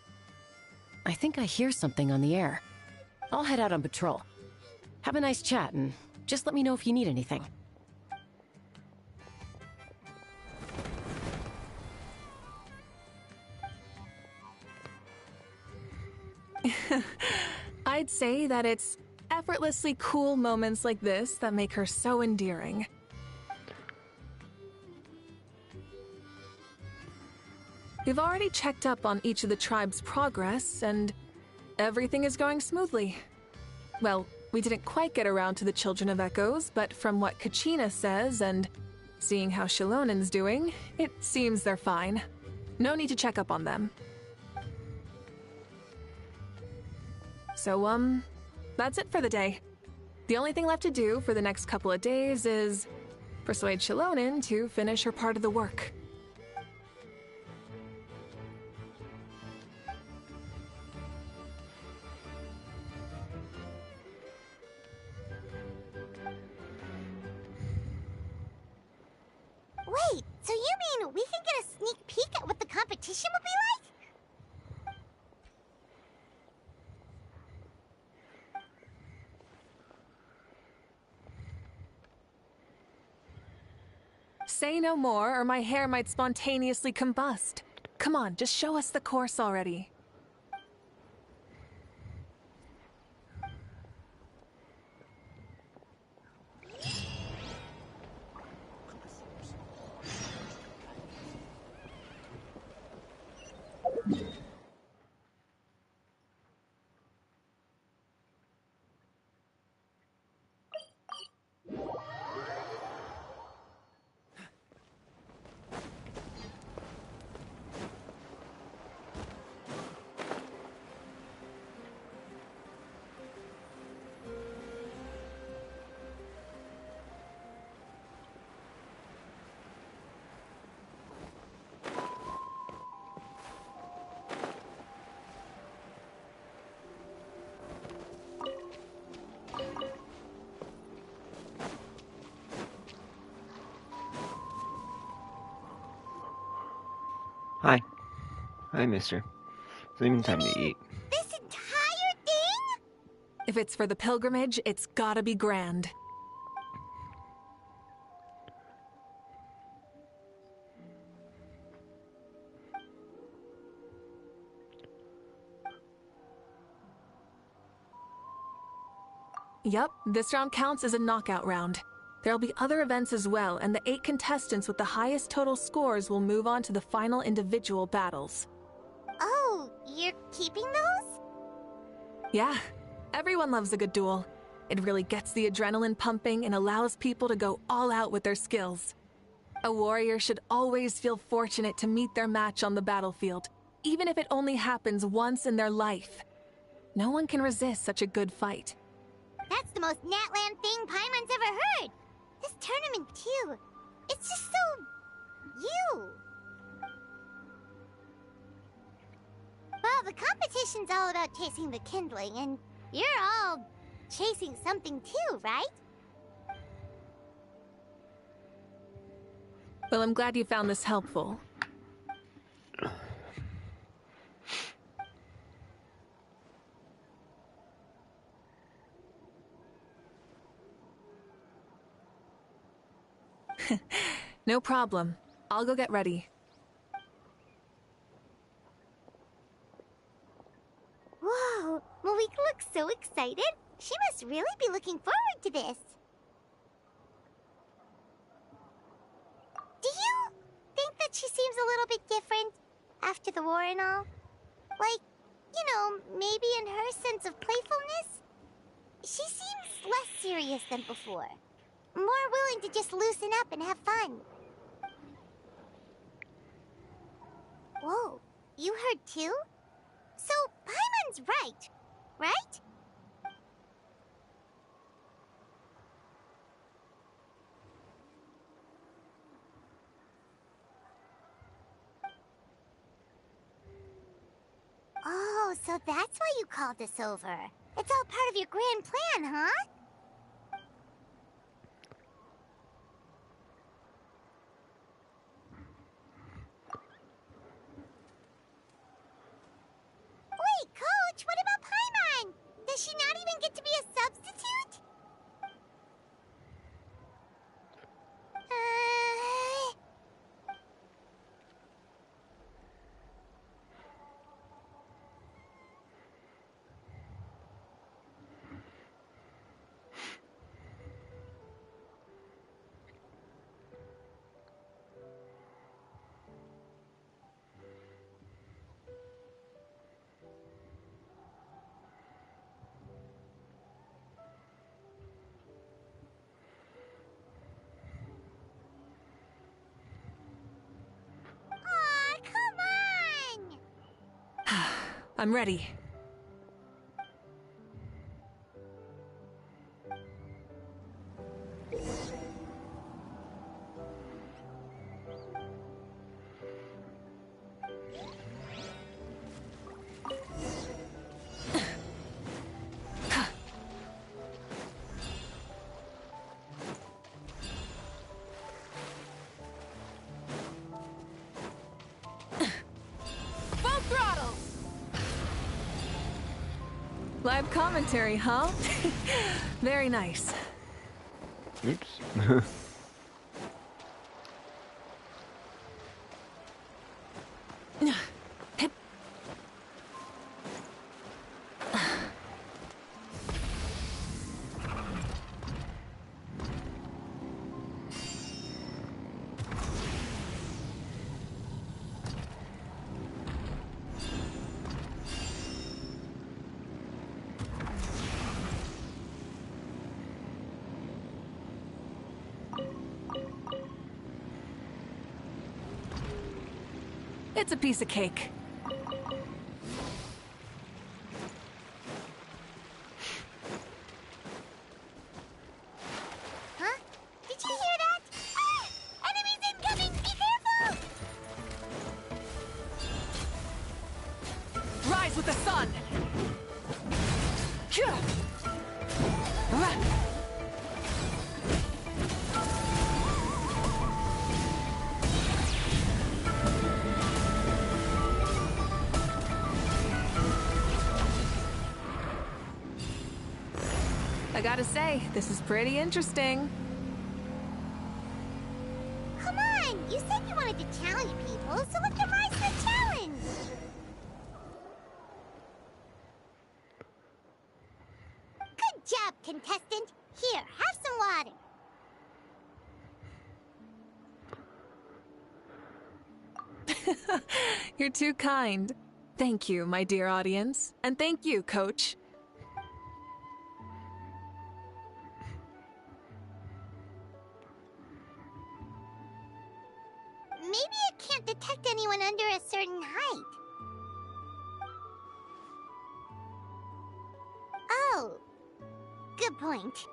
I think I hear something on the air. I'll head out on patrol. Have a nice chat, and just let me know if you need anything. I'd say that it's effortlessly cool moments like this that make her so endearing. We've already checked up on each of the tribe's progress, and everything is going smoothly. Well, we didn't quite get around to the Children of Echoes, but from what Kachina says and seeing how Shilonen's doing, it seems they're fine. No need to check up on them. So, that's it for the day. The only thing left to do for the next couple of days is persuade Shilonen to finish her part of the work. Wait, so you mean we can get a sneak peek at what the competition will be like? Say no more, or my hair might spontaneously combust. Come on, just show us the course already. Hi. Hi, mister. It's even time to eat. This entire thing? If it's for the pilgrimage, it's gotta be grand. Yep, this round counts as a knockout round. There'll be other events as well, and the 8 contestants with the highest total scores will move on to the final individual battles. Oh, you're keeping those? Yeah, everyone loves a good duel. It really gets the adrenaline pumping and allows people to go all out with their skills. A warrior should always feel fortunate to meet their match on the battlefield, even if it only happens once in their life. No one can resist such a good fight. That's the most Natlan thing Paimon's ever heard. This tournament, too. It's just so... you. Well, the Genshin's all about chasing the kindling, and you're all chasing something too, right? Well, I'm glad you found this helpful. No problem. I'll go get ready. Whoa, Malika looks so excited. She must really be looking forward to this. Do you think that she seems a little bit different after the war and all? Like, you know, maybe in her sense of playfulness? She seems less serious than before. More willing to just loosen up and have fun. Whoa, you heard too? So, Paimon's right, right? Oh, so that's why you called us over. It's all part of your grand plan, huh? Wait, Coach, what about Paimon? Does she not even get to be a substitute? Aw, come on! I'm ready. Full throttle! Live commentary, huh? Very nice. Oops. It's a piece of cake. Huh? Did you hear that? Ah! Enemies incoming! Be careful! Rise with the sun! I gotta say, this is pretty interesting. Come on! You said you wanted to challenge people, so let them rise to the challenge! Good job, contestant! Here, have some water! You're too kind. Thank you, my dear audience. And thank you, Coach. Maybe it can't detect anyone under a certain height. Oh, good point.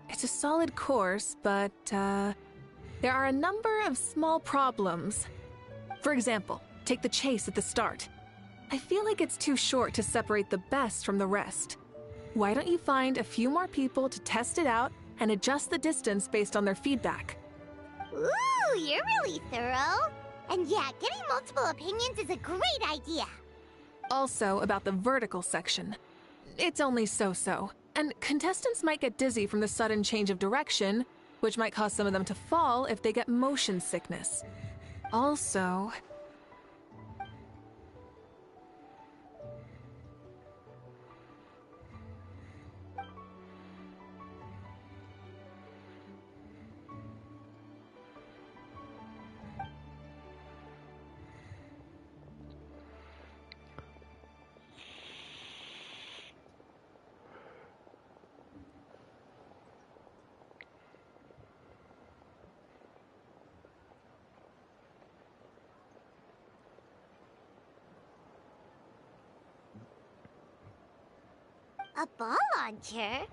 It's a solid course, but, there are a number of small problems. For example, take the chase at the start. I feel like it's too short to separate the best from the rest. Why don't you find a few more people to test it out and adjust the distance based on their feedback? Ooh, you're really thorough. And yeah, getting multiple opinions is a great idea. Also, about the vertical section. It's only so-so, and contestants might get dizzy from the sudden change of direction, which might cause some of them to fall if they get motion sickness. Also... A ball launcher?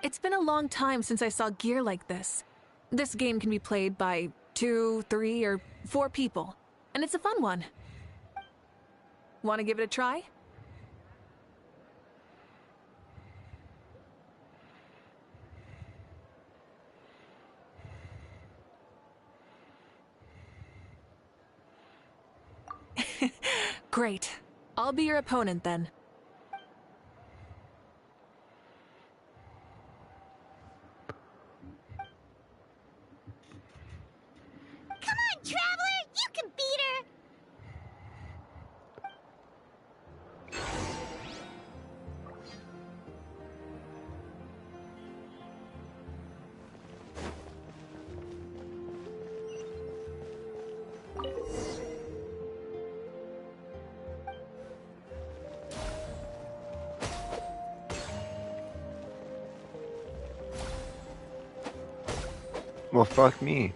It's been a long time since I saw gear like this. This game can be played by 2, 3, or 4 people, and it's a fun one. Want to give it a try? Great. I'll be your opponent then. Come on, Traveler! You can beat her! Well, fuck me.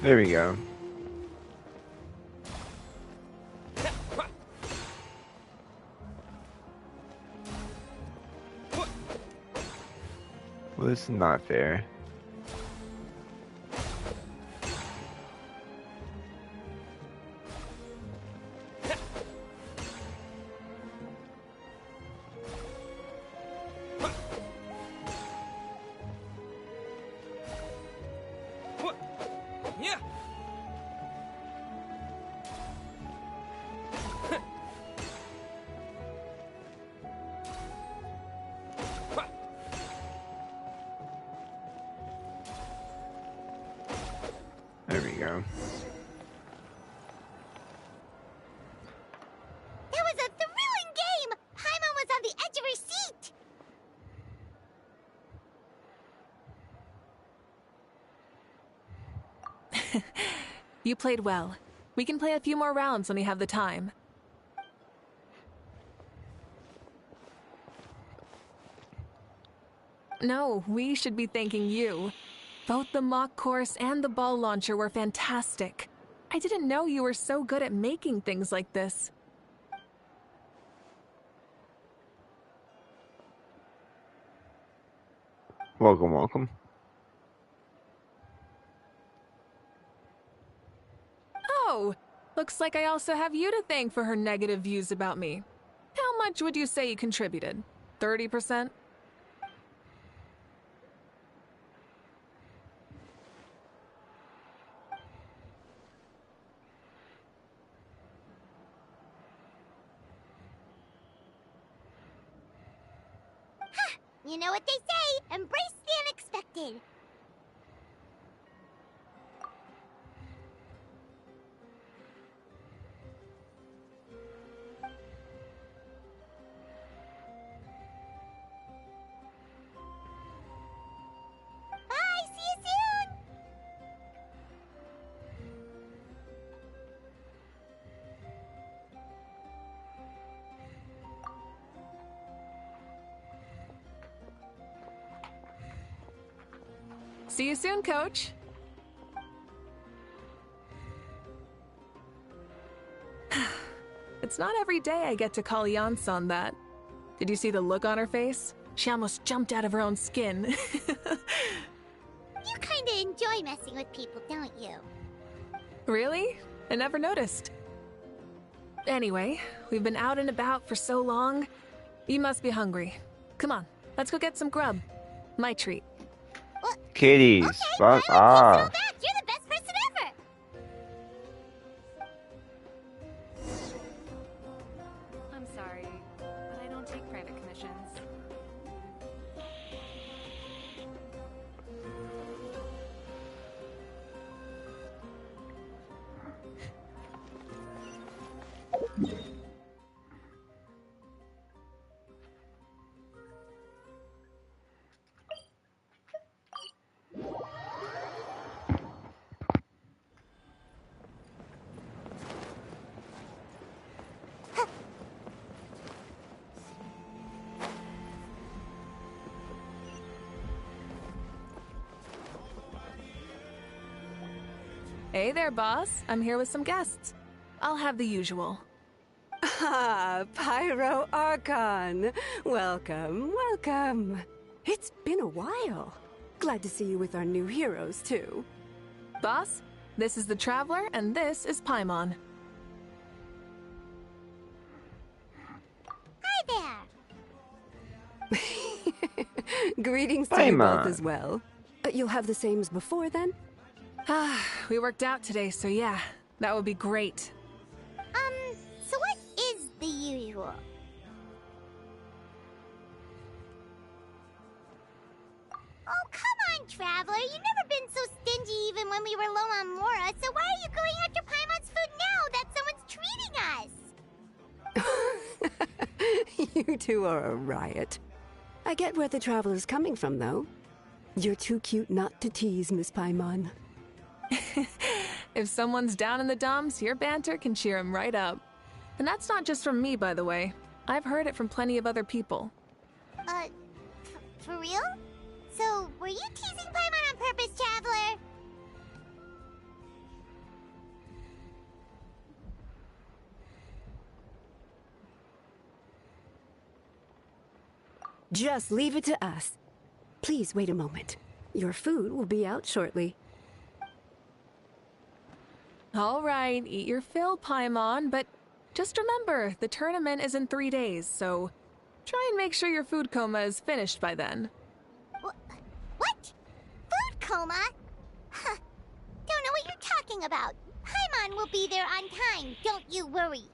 There we go. Well, this is not fair. There we go. That was a thrilling game! Paimon was on the edge of her seat! You played well. We can play a few more rounds when we have the time. No, we should be thanking you. Both the mock course and the ball launcher were fantastic. I didn't know you were so good at making things like this. Welcome, welcome. Oh, looks like I also have you to thank for her negative views about me. How much would you say you contributed? 30%? You know what they say, embrace the unexpected. Bye, see you soon! See you soon, Coach. It's not every day I get to call Yansan that. Did you see the look on her face? She almost jumped out of her own skin. You kinda enjoy messing with people, don't you? Really? I never noticed. Anyway, we've been out and about for so long. You must be hungry. Come on, let's go get some grub. My treat. Kitties, fuck off. You're the best person ever! I'm sorry, but I don't take private commissions. Hey there, boss. I'm here with some guests. I'll have the usual. Ah, Pyro Archon. Welcome, welcome. It's been a while. Glad to see you with our new heroes, too. Boss, this is the Traveler, and this is Paimon. Hi there! Greetings to you both Paimon. as well. You'll have the same as before, then? Ah, we worked out today, so yeah, that would be great. So what is the usual? Oh, come on, Traveler. You've never been so stingy even when we were low on Mora, so why are you going after Paimon's food now that someone's treating us? You two are a riot. I get where the Traveler's coming from, though. You're too cute not to tease, Miss Paimon. If someone's down in the dumps, your banter can cheer him right up. And that's not just from me, by the way. I've heard it from plenty of other people. For real? So, were you teasing Paimon on purpose, Traveler? Just leave it to us. Please wait a moment. Your food will be out shortly. All right, eat your fill, Paimon, but just remember, the tournament is in 3 days, so try and make sure your food coma is finished by then. What? Food coma? Huh. Don't know what you're talking about. Paimon will be there on time, don't you worry.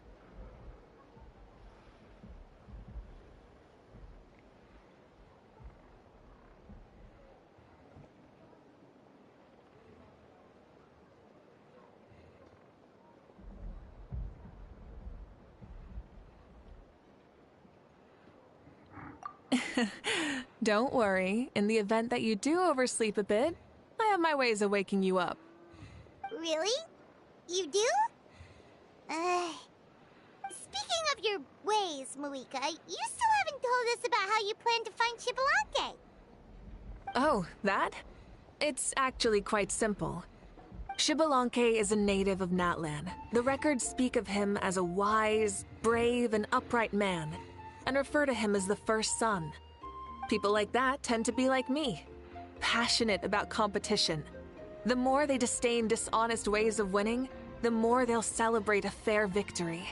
Don't worry, in the event that you do oversleep a bit, I have my ways of waking you up. Really? You do? Speaking of your ways, Malika, you still haven't told us about how you plan to find Shibalanke. Oh, that? It's actually quite simple. Shibalanke is a native of Natlan. The records speak of him as a wise, brave, and upright man, and refer to him as the first son. People like that tend to be like me, passionate about competition. The more they disdain dishonest ways of winning, the more they'll celebrate a fair victory.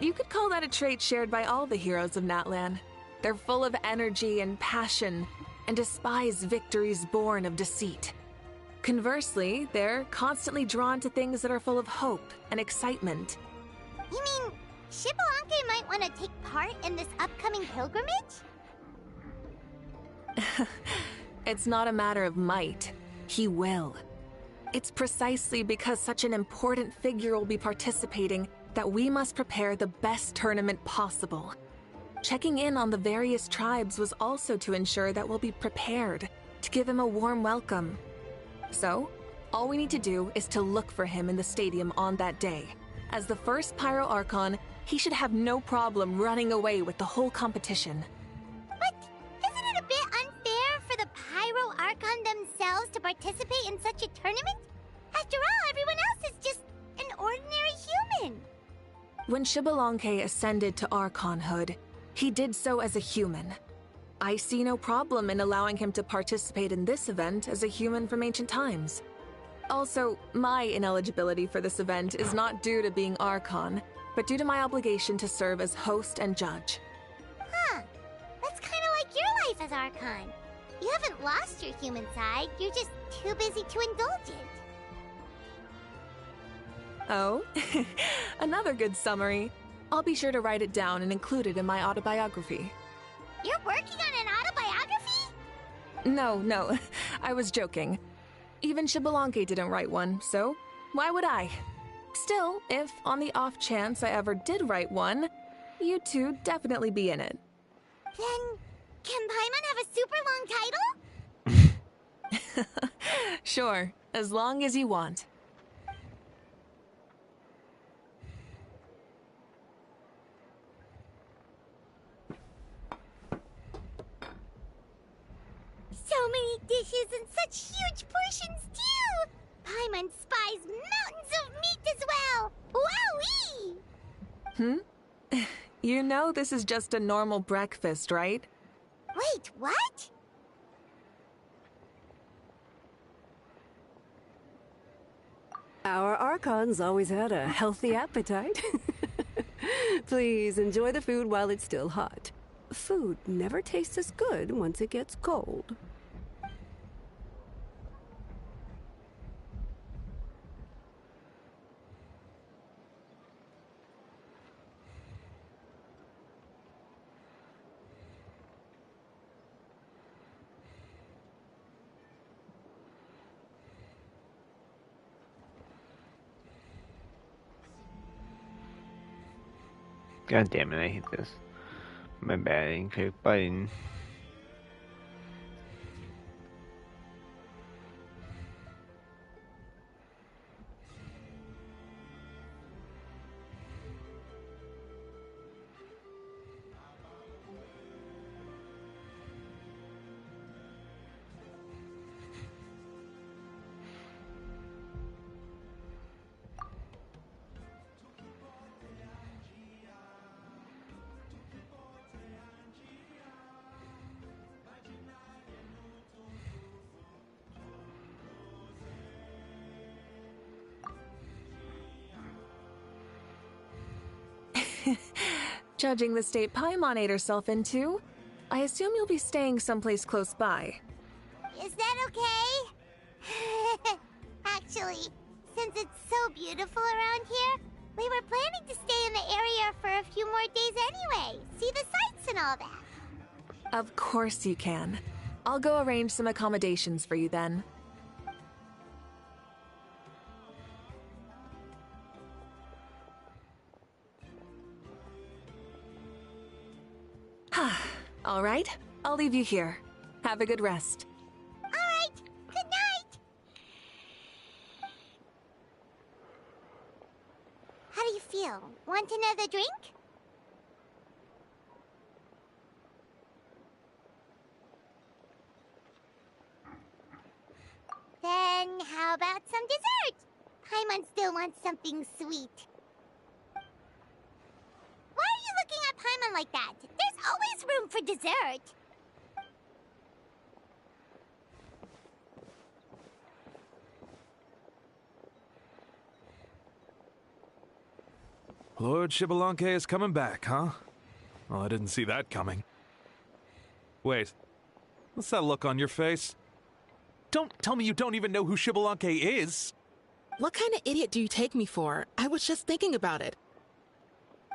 You could call that a trait shared by all the heroes of Natlan. They're full of energy and passion, and despise victories born of deceit. Conversely, they're constantly drawn to things that are full of hope and excitement. You mean Shibalanke might want to take part in this upcoming pilgrimage? It's not a matter of might. He will. It's precisely because such an important figure will be participating that we must prepare the best tournament possible. Checking in on the various tribes was also to ensure that we'll be prepared to give him a warm welcome. So, all we need to do is to look for him in the stadium on that day. As the first Pyro Archon, he should have no problem running away with the whole competition. But isn't it a bit unfair for the Pyro Archon themselves to participate When Xbalanque ascended to Archonhood, he did so as a human. I see no problem in allowing him to participate in this event as a human from ancient times. Also, my ineligibility for this event is not due to being Archon, but due to my obligation to serve as host and judge. Huh. That's kind of like your life as Archon. You haven't lost your human side, you're just too busy to indulge it. Oh, another good summary. I'll be sure to write it down and include it in my autobiography. You're working on an autobiography? No, I was joking. Even Xbalanque didn't write one, so why would I? Still, if on the off chance I ever did write one, you two definitely be in it. Then, can Paimon have a super long title? Sure, as long as you want. So many dishes and such huge portions, too! Paimon spies mountains of meat as well! Wowee! You know this is just a normal breakfast, right? Wait, what? Our Archons always had a healthy appetite. Please enjoy the food while it's still hot. Food never tastes as good once it gets cold. God damn it, I hate this. My bad, I didn't click button. Judging the state Paimon ate herself into, I assume you'll be staying someplace close by. Is that okay? Actually, since it's so beautiful around here, we were planning to stay in the area for a few more days anyway. See the sights and all that. Of course you can. I'll go arrange some accommodations for you then. All right, I'll leave you here. Have a good rest. All right, good night. How do you feel? Want another drink? Then how about some dessert? Paimon still wants something sweet. Why are you looking at Paimon like that? There's always room for dessert. Lord Xbalanque is coming back, huh? Well, I didn't see that coming. Wait, what's that look on your face? Don't tell me you don't even know who Xbalanque is! What kind of idiot do you take me for? I was just thinking about it.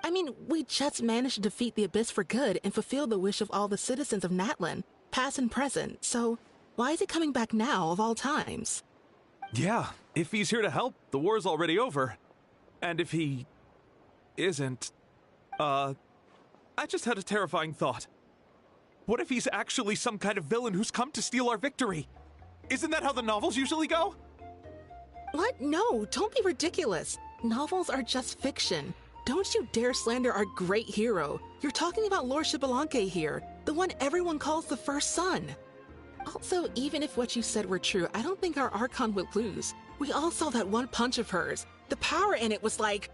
I mean, we just managed to defeat the Abyss for good and fulfill the wish of all the citizens of Natlan, past and present, so why is he coming back now of all times? Yeah, if he's here to help, the war's already over. And if he isn't, I just had a terrifying thought. What if he's actually some kind of villain who's come to steal our victory? Isn't that how the novels usually go? What? No, don't be ridiculous. Novels are just fiction. Don't you dare slander our great hero. You're talking about Lord Xbalanque here, the one everyone calls the First Son. Also, even if what you said were true, I don't think our Archon would lose. We all saw that one punch of hers. The power in it was like...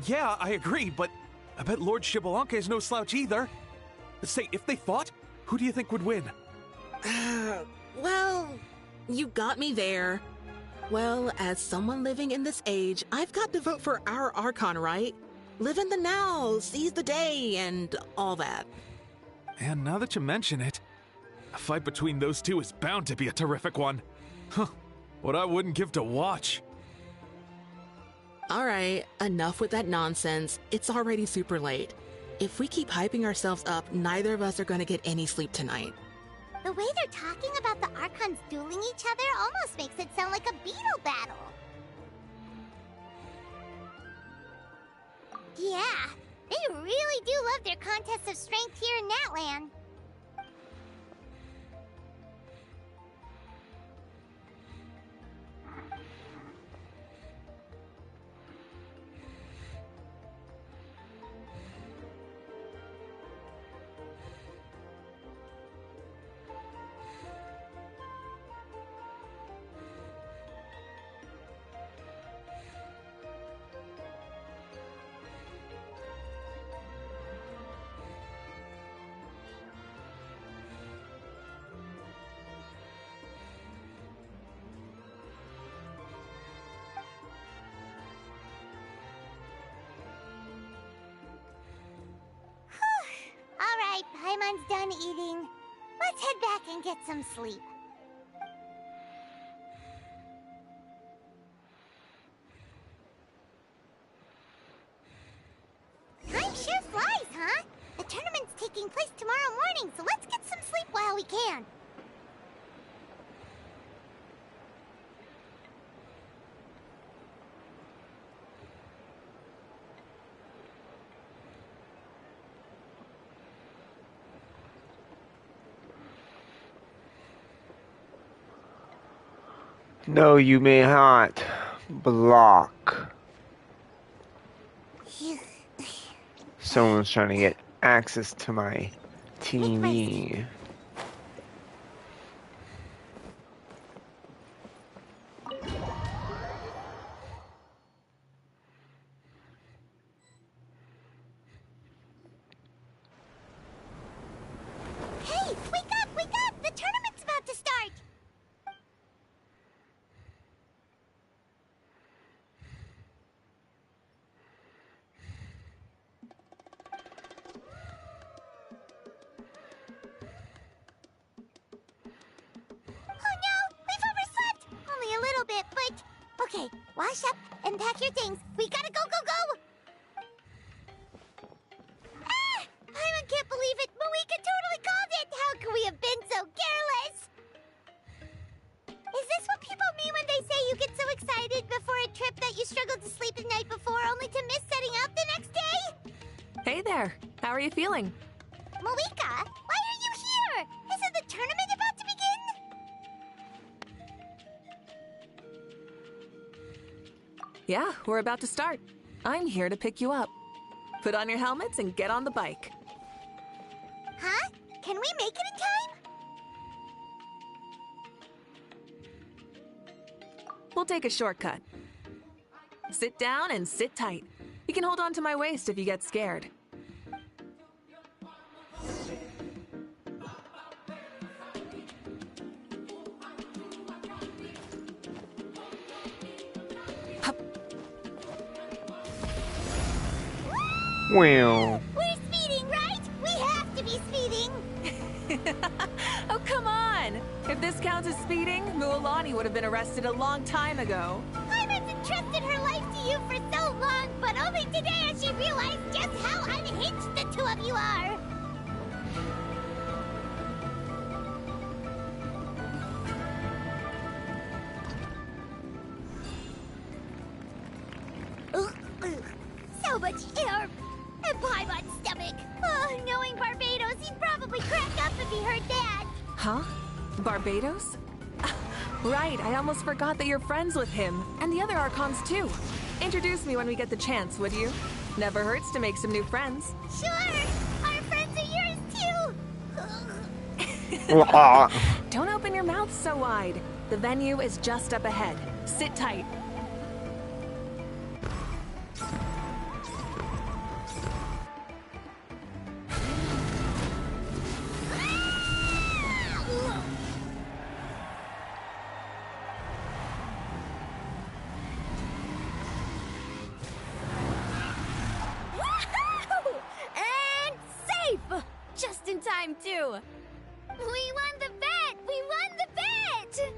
Yeah, I agree, but I bet Lord Xbalanque is no slouch either. Say, if they fought, who do you think would win? Well, you got me there. Well, as someone living in this age, I've got to vote for our Archon, right? Live in the now, seize the day, and all that. And now that you mention it, a fight between those two is bound to be a terrific one. Huh, what I wouldn't give to watch. Alright, enough with that nonsense. It's already super late. If we keep hyping ourselves up, neither of us are gonna get any sleep tonight. The way they're talking about the Archons dueling each other almost makes it sound like a beetle battle. Yeah, they really do love their contests of strength here in Natlan. Alright, Paimon's done eating. Let's head back and get some sleep. Time sure flies, huh? The tournament's taking place tomorrow morning, so let's get some sleep while we can. No, you may not block. Someone's trying to get access to my TV. Hey, wake up, wake up! The tournament's about to start! Oh no, we've overslept! Only a little bit, but... Okay, wash up and pack your things. We gotta go, go, go! Ah! Paimon can't believe it! Moeka totally called it! How could we have been so careless? Is this what people mean when they say you get so excited before a trip that you struggled to sleep the night before only to miss setting out the next day? Hey there. How are you feeling? Moeka, why are you here? Isn't the tournament about to begin? Yeah, we're about to start. I'm here to pick you up. Put on your helmets and get on the bike. Huh? Can we make it in time? We'll take a shortcut. Sit down and sit tight. You can hold on to my waist if you get scared. Well. We're speeding, right? We have to be speeding! Oh, come on! If this counts as speeding, Mualani would have been arrested a long time ago. Paimon's entrusted her life to you for so long, but only today has she realized just how unhinged the two of you are! So much air! And Paimon's stomach! Oh, knowing Barbados, he'd probably crack up if he heard that! Huh? Barbados? Right, I almost forgot that you're friends with him. And the other Archons, too. Introduce me when we get the chance, would you? Never hurts to make some new friends. Sure! Our friends are yours, too! Don't open your mouth so wide. The venue is just up ahead. Sit tight. to! We won the bet! We won the bet!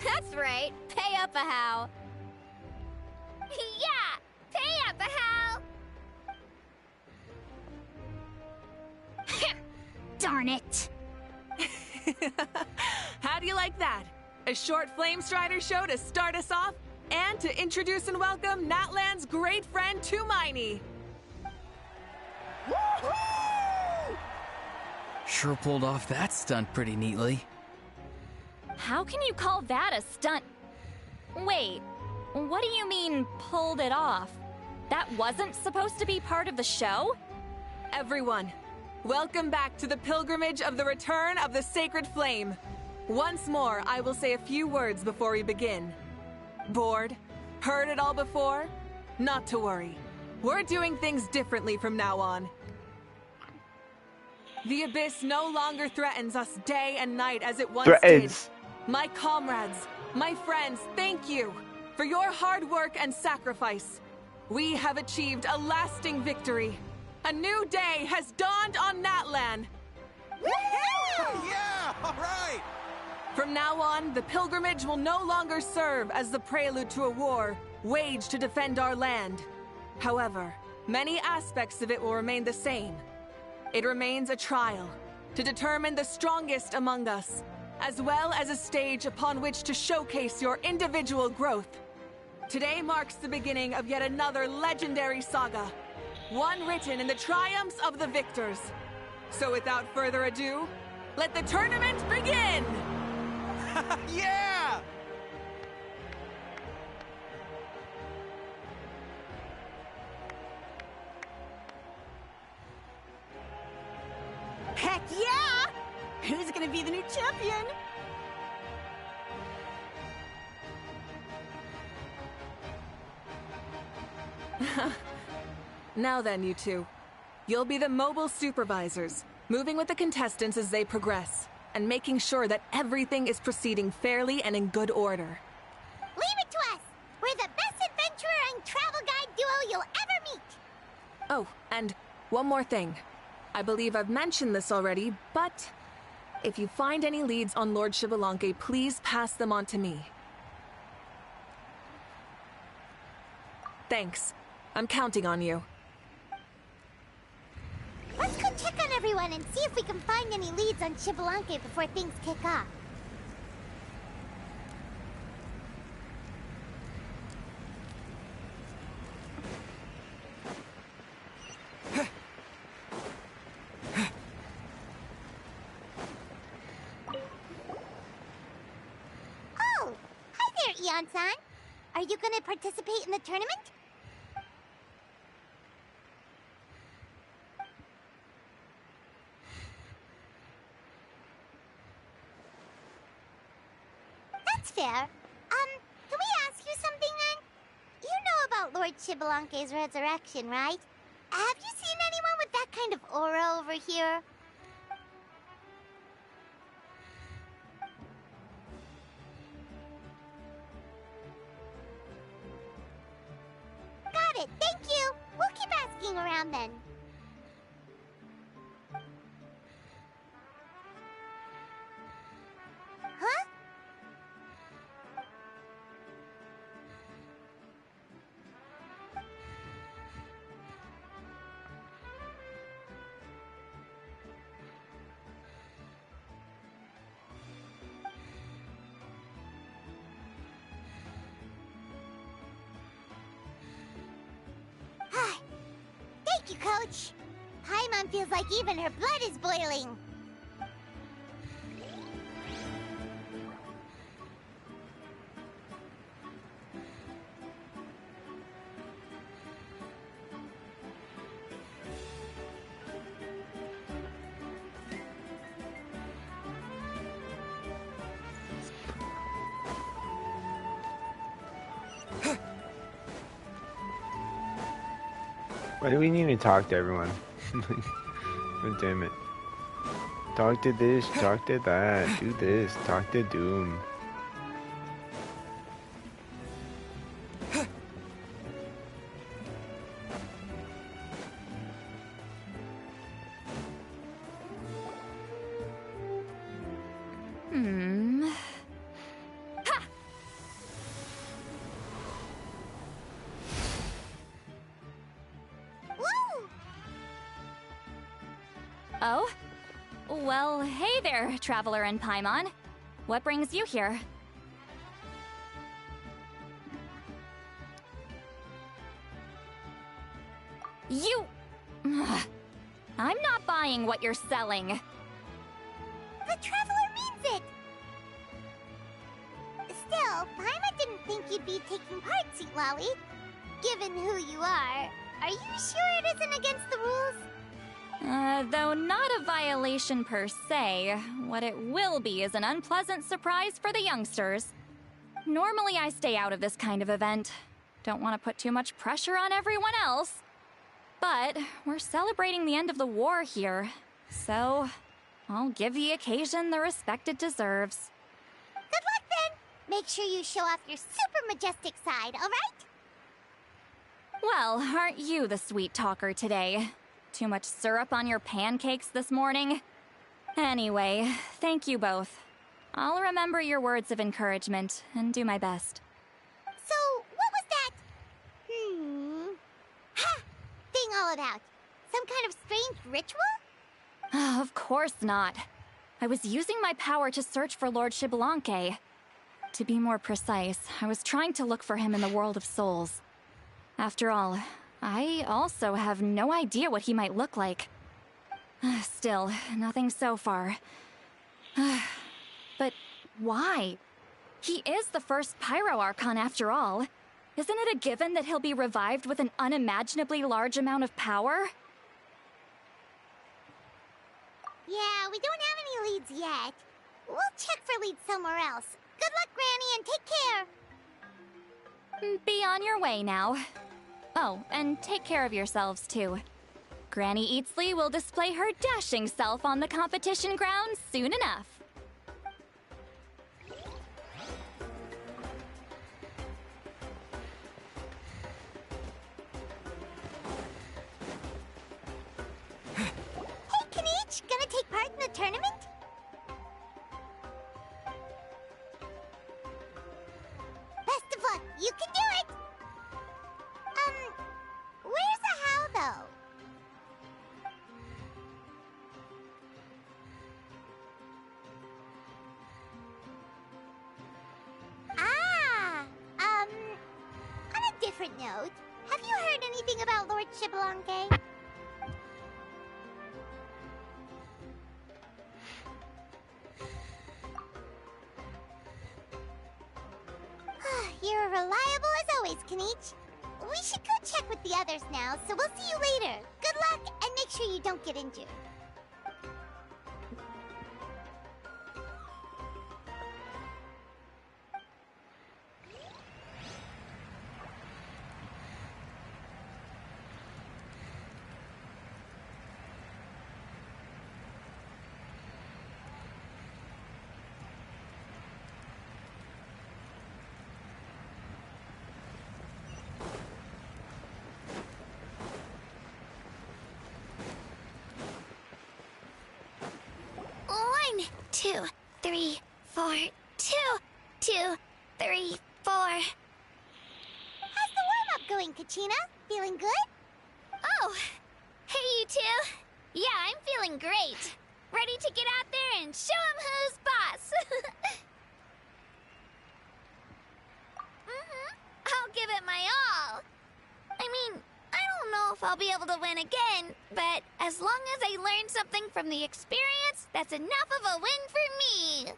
That's right. Pay up a how. Yeah! Pay up a how! Darn it! How do you like that? A short Flame Strider show to start us off, and to introduce and welcome Natlan's great friend Tumaini. Sure pulled off that stunt pretty neatly. How can you call that a stunt? Wait, what do you mean, pulled it off? That wasn't supposed to be part of the show? Everyone, welcome back to the pilgrimage of the return of the Sacred Flame. Once more, I will say a few words before we begin. Bored? Heard it all before? Not to worry. We're doing things differently from now on. The Abyss no longer threatens us day and night as it once did. My comrades, my friends, thank you for your hard work and sacrifice. We have achieved a lasting victory. A new day has dawned on Natlan. Yeah! All right! From now on, the pilgrimage will no longer serve as the prelude to a war waged to defend our land. However, many aspects of it will remain the same. It remains a trial to determine the strongest among us, as well as a stage upon which to showcase your individual growth. Today marks the beginning of yet another legendary saga, one written in the triumphs of the victors. So without further ado, let the tournament begin! Yeah! Heck yeah! Who's gonna be the new champion? Now then, you two. You'll be the mobile supervisors, moving with the contestants as they progress, and making sure that everything is proceeding fairly and in good order. Leave it to us! We're the best adventurer and travel guide duo you'll ever meet! Oh, and one more thing. I believe I've mentioned this already, but if you find any leads on Lord Xbalanque, please pass them on to me. Thanks. I'm counting on you. Let's go check on everyone and see if we can find any leads on Xbalanque before things kick off. Oh! Hi there, Eon-san! Are you gonna participate in the tournament? That's fair. Can we ask you something then? You know about Lord Xbalanque's resurrection, right? Have you seen anyone with that kind of aura over here? Got it, thank you! We'll keep asking around then. Huh? Thank you, Coach. Paimon feels like even her blood is boiling. Why do we need to talk to everyone? God damn it. Talk to this, talk to that, do this, talk to Doom. Oh? Well, hey there, Traveler and Paimon. What brings you here? You... I'm not buying what you're selling. The Traveler means it! Still, Paimon didn't think you'd be taking part, Sweet Lolly. Given who you are you sure it isn't against the rules? Though not a violation per se, what it will be is an unpleasant surprise for the youngsters. Normally I stay out of this kind of event. Don't want to put too much pressure on everyone else. But we're celebrating the end of the war here, so I'll give the occasion the respect it deserves. Good luck then! Make sure you show off your super majestic side, alright? Well, aren't you the sweet talker today? Too much syrup on your pancakes this morning? Anyway, thank you both. I'll remember your words of encouragement and do my best. So, what was that? Ha! Thing all about? Some kind of strange ritual? Of course not. I was using my power to search for Lord Xbalanque. To be more precise, I was trying to look for him in the world of souls. After all, I also have no idea what he might look like. Still, nothing so far. But why? He is the first Pyro Archon after all. Isn't it a given that he'll be revived with an unimaginably large amount of power? Yeah, we don't have any leads yet. We'll check for leads somewhere else. Good luck, Granny, and take care! Be on your way now. Oh, and take care of yourselves too. Granny Eatsley will display her dashing self on the competition grounds soon enough. Hey, Kanich, gonna take part in the tournament? Best of luck, you can do it! Where's the how, though? On a different note, have you heard anything about Lord Xbalanque? You're reliable as always, Kanich. We should go check with the others now, so we'll see you later. Good luck, and make sure you don't get injured. One, 2, 3, 4, 2, 2, 3, 4. How's the warm-up going, Kachina? Feeling good? Oh, hey you two. Yeah, I'm feeling great. Ready to get out there and show 'em who's boss. I'll give it my all. I mean, I don't know if I'll be able to win again, but as long as I learn something from the experience, that's enough of a win for me.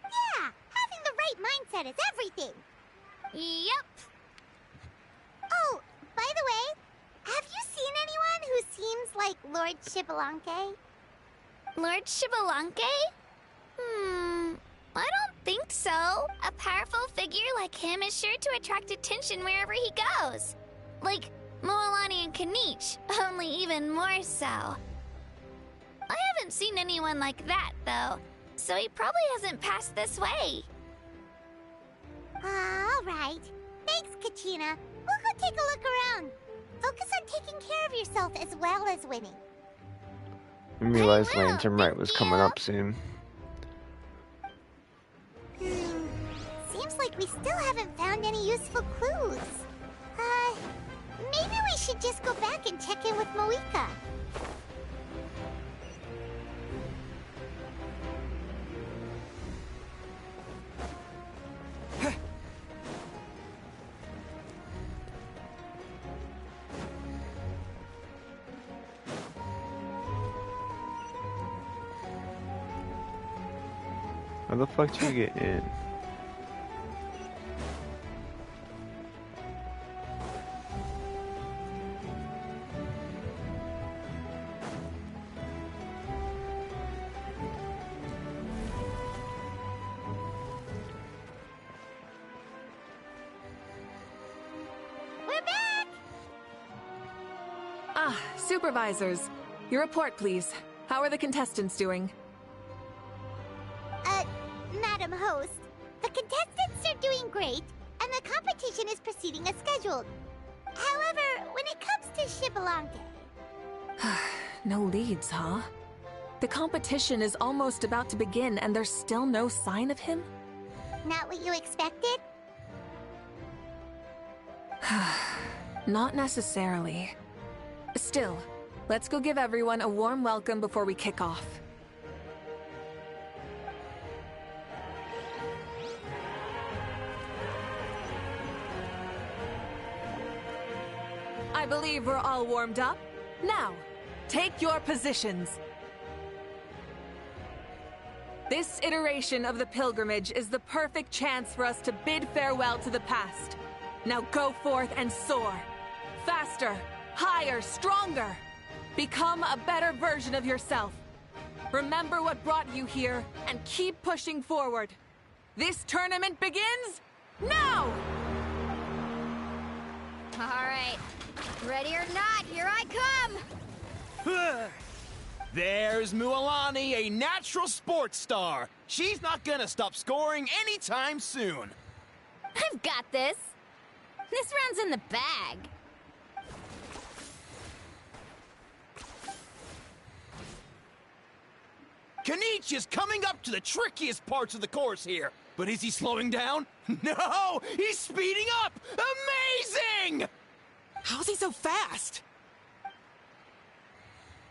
Yeah, having the right mindset is everything. Yep. Oh, by the way, have you seen anyone who seems like Lord Xbalanque? Lord Xbalanque? I don't think so. A powerful figure like him is sure to attract attention wherever he goes. Like Moalani and Kanich, only even more so. I haven't seen anyone like that, though, so he probably hasn't passed this way. All right. Thanks, Kachina. We'll go take a look around. Focus on taking care of yourself as well as winning. I realized Lantern Right was coming up soon. Seems like we still haven't found any useful clues. Maybe we should just go back and check in with Moika. How the fuck do you get in? We're back! Ah, supervisors. Your report, please. How are the contestants doing? Madam Host, the contestants are doing great, and the competition is proceeding as scheduled. However, when it comes to Shibalanke... No leads, huh? The competition is almost about to begin, and there's still no sign of him? Not what you expected? Not necessarily. Still, let's go give everyone a warm welcome before we kick off. I believe we're all warmed up. Now, take your positions. This iteration of the pilgrimage is the perfect chance for us to bid farewell to the past. Now go forth and soar. Faster, higher, stronger. Become a better version of yourself. Remember what brought you here and keep pushing forward. This tournament begins now! All right. Ready or not, here I come! There's Mualani, a natural sports star. She's not gonna stop scoring anytime soon. I've got this. This round's in the bag. Kanich is coming up to the trickiest parts of the course here. But is he slowing down? No! He's speeding up! Amazing! How's he so fast?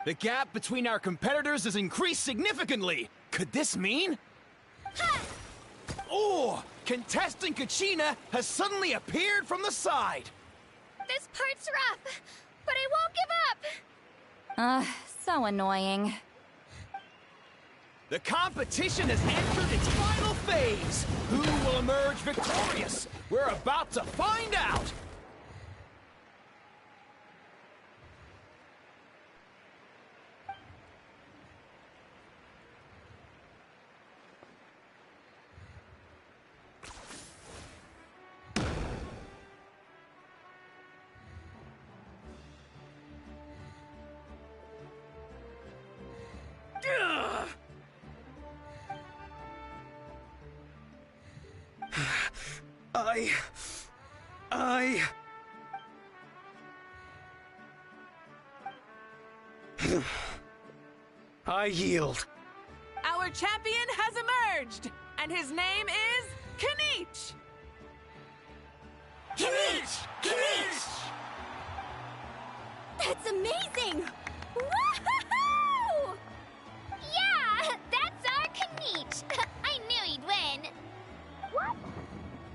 The gap between our competitors has increased significantly. Could this mean? Oh! Contestant Kachina has suddenly appeared from the side. This part's rough, but I won't give up! So annoying. The competition has entered its final phase. Who will emerge victorious? We're about to find out. I yield. Our champion has emerged, and his name is Kanich! Kanich! Kanich! That's amazing! Woohoo! Yeah, that's our Kanich. I knew he'd win. What?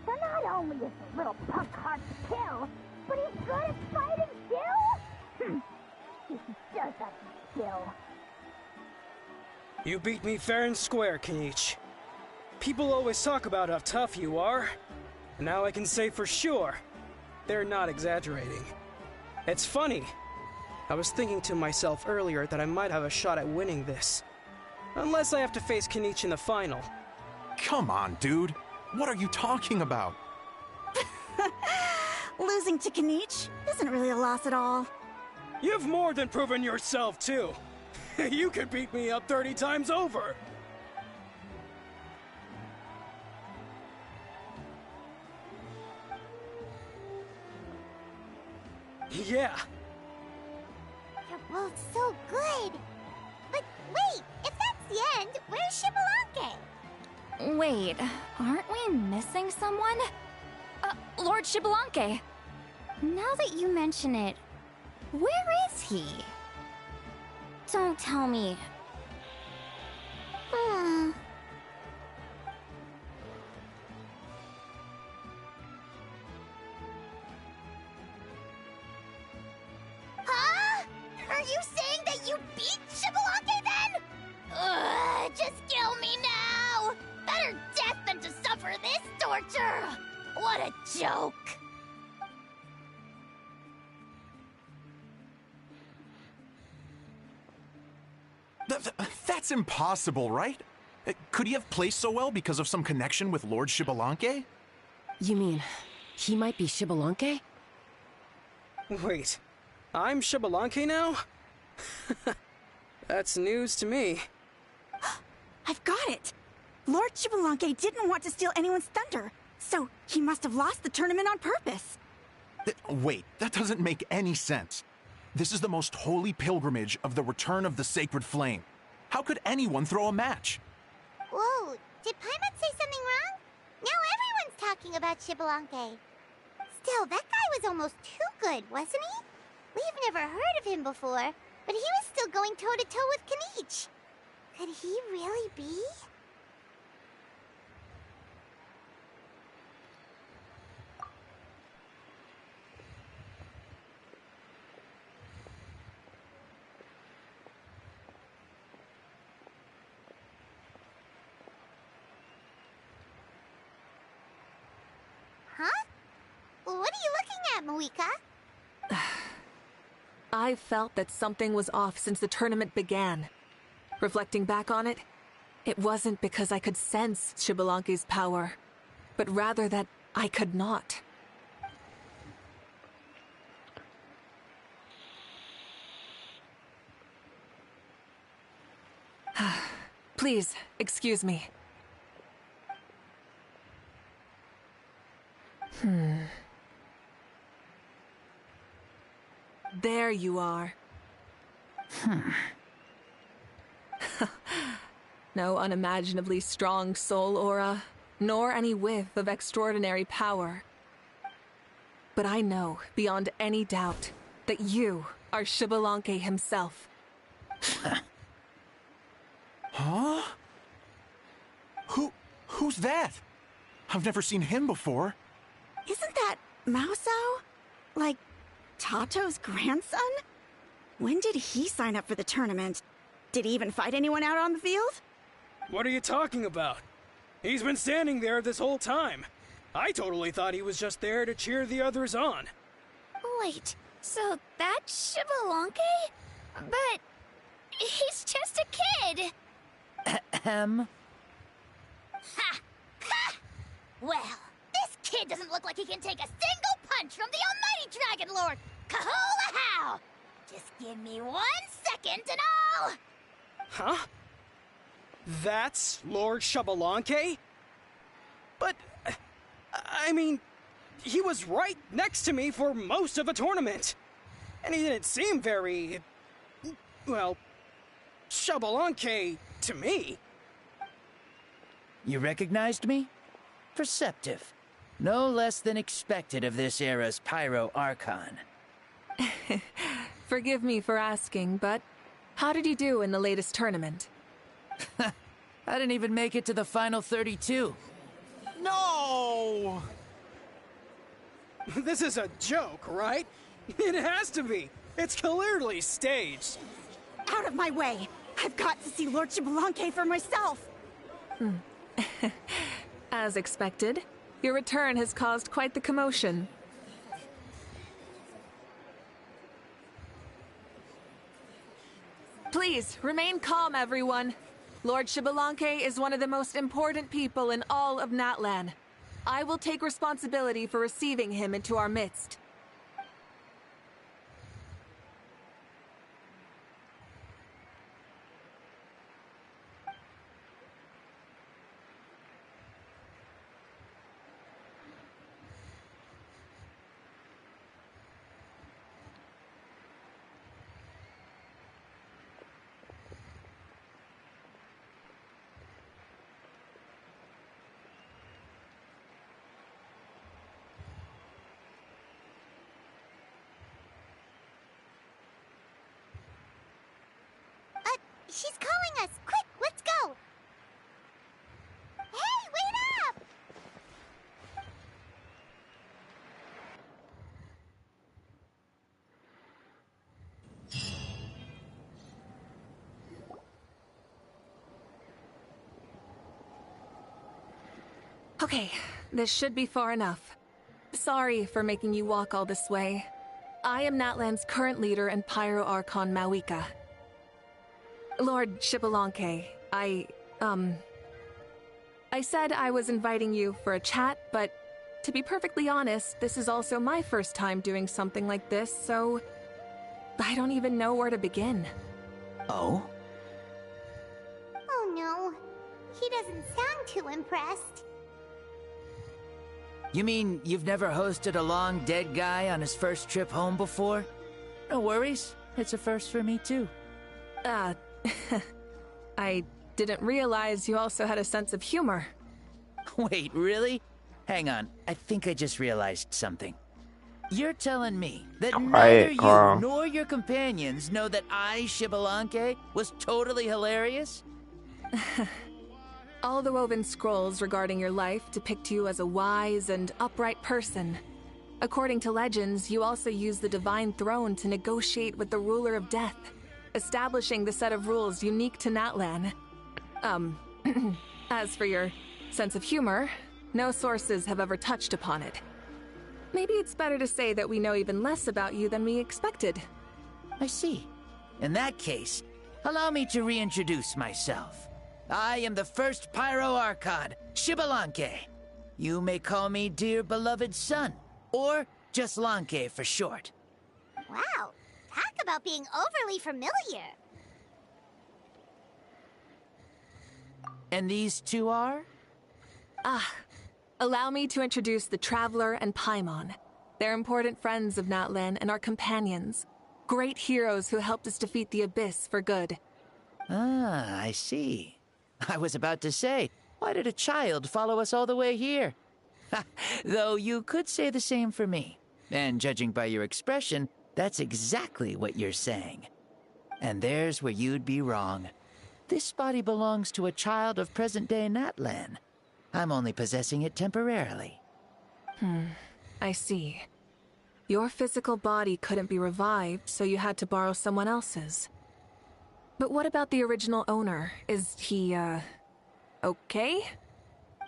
So not only is the little punk hard to kill, but he's good at fighting too? He does have skill. You beat me fair and square, Kanich. People always talk about how tough you are. And now I can say for sure, they're not exaggerating. It's funny. I was thinking to myself earlier that I might have a shot at winning this. Unless I have to face Kanich in the final. Come on, dude. What are you talking about? Losing to Kanich isn't really a loss at all. You've more than proven yourself, too. You could beat me up 30 times over. Yeah. You're both so good. But wait, if that's the end, where's Shibalanke? Wait, aren't we missing someone? Lord Shibalanke. Now that you mention it, where is he? Don't tell me. Huh? Are you saying that you beat Shibalanke then? Just kill me now! Better torture! What a joke! That's impossible, right? Could he have played so well because of some connection with Lord Xbalanque? You mean, he might be Xbalanque? Wait, I'm Xbalanque now? That's news to me. I've got it! Lord Xbalanque didn't want to steal anyone's thunder, so he must have lost the tournament on purpose. Wait, that doesn't make any sense. This is the most holy pilgrimage of the return of the sacred flame. How could anyone throw a match? Whoa, did Paimon say something wrong? Now everyone's talking about Xbalanque. Still, that guy was almost too good, wasn't he? We've never heard of him before, but he was still going toe-to-toe with Kanichi. Could he really be? Huh? What are you looking at, Moika? I felt that something was off since the tournament began. Reflecting back on it, it wasn't because I could sense Xbalanque's power, but rather that I could not. Please, excuse me. There you are. No unimaginably strong soul aura, nor any whiff of extraordinary power. But I know, beyond any doubt, that you are Xbalanque himself. Huh? Who's that? I've never seen him before. Isn't that Mauso? Like, Tato's grandson? When did he sign up for the tournament? Did he even fight anyone out on the field? What are you talking about? He's been standing there this whole time. I totally thought he was just there to cheer the others on. Wait, so that's Xbalanque? But he's just a kid. Ha! Ha! Well, this kid doesn't look like he can take a single punch from the almighty Dragon Lord! Kahola how! Just give me 1 second and I'll... Huh? That's Lord Xbalanque? But, I mean, he was right next to me for most of the tournament. And he didn't seem very, well, Xbalanque to me. You recognized me? Perceptive. No less than expected of this era's Pyro Archon. Forgive me for asking, but how did you do in the latest tournament? I didn't even make it to the final 32. No! This is a joke, right? It has to be. It's clearly staged. Out of my way! I've got to see Lord Xbalanque for myself! As expected, your return has caused quite the commotion. Please, remain calm, everyone. Lord Xbalanque is one of the most important people in all of Natlan. I will take responsibility for receiving him into our midst. She's calling us! Quick, let's go! Hey, wait up! Okay, this should be far enough. Sorry for making you walk all this way. I am Natlan's current leader and Pyro Archon Mawika. Lord Xbalanque, I said I was inviting you for a chat, but to be perfectly honest, this is also my first time doing something like this, so I don't even know where to begin. Oh? Oh no, he doesn't sound too impressed. You mean you've never hosted a long dead guy on his first trip home before? No worries, it's a first for me too. I didn't realize you also had a sense of humor. Wait, really? Hang on, I think I just realized something. You're telling me that neither you nor your companions know that I, Xbalanque, was totally hilarious? All the woven scrolls regarding your life depict you as a wise and upright person. According to legends, you also use the Divine Throne to negotiate with the Ruler of Death, establishing the set of rules unique to Natlan. As for your sense of humor, no sources have ever touched upon it. Maybe it's better to say that we know even less about you than we expected. I see. In that case, allow me to reintroduce myself. I am the first Pyro Archon, Xbalanque. You may call me dear beloved son, or just Lanque for short. Wow, talk about being overly familiar. And these two are? Allow me to introduce the Traveler and Paimon. They're important friends of Natlan and our companions. Great heroes who helped us defeat the Abyss for good. Ah, I see. I was about to say, why did a child follow us all the way here? Though you could say the same for me. And judging by your expression, that's exactly what you're saying. And there's where you'd be wrong. This body belongs to a child of present-day Natlan. I'm only possessing it temporarily. I see. Your physical body couldn't be revived, so you had to borrow someone else's. But what about the original owner? Is he, okay?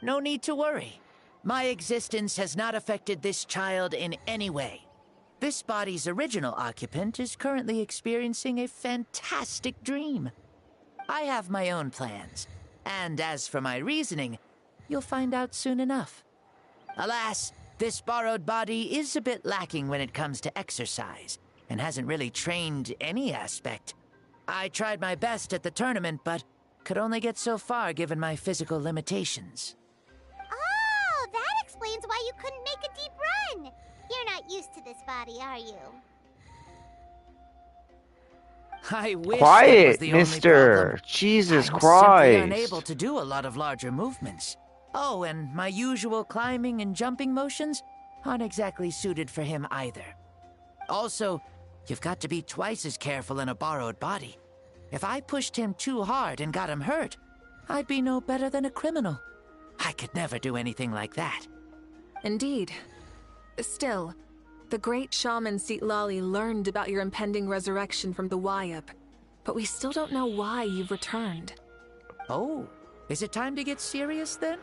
No need to worry. My existence has not affected this child in any way. This body's original occupant is currently experiencing a fantastic dream. I have my own plans, and as for my reasoning, you'll find out soon enough. Alas, this borrowed body is a bit lacking when it comes to exercise, and hasn't really trained any aspect. I tried my best at the tournament, but could only get so far given my physical limitations. Oh, that explains why you couldn't make a deep run. You're not used to this body, are you? I wish Quiet, that was the mister. only problem. Jesus I'm Christ. simply unable to do a lot of larger movements. Oh, and my usual climbing and jumping motions aren't exactly suited for him either. Also, you've got to be twice as careful in a borrowed body. If I pushed him too hard and got him hurt, I'd be no better than a criminal. I could never do anything like that. Indeed. Still, the great shaman Seatlali learned about your impending resurrection from the Wayup, but we still don't know why you've returned. Oh, is it time to get serious then?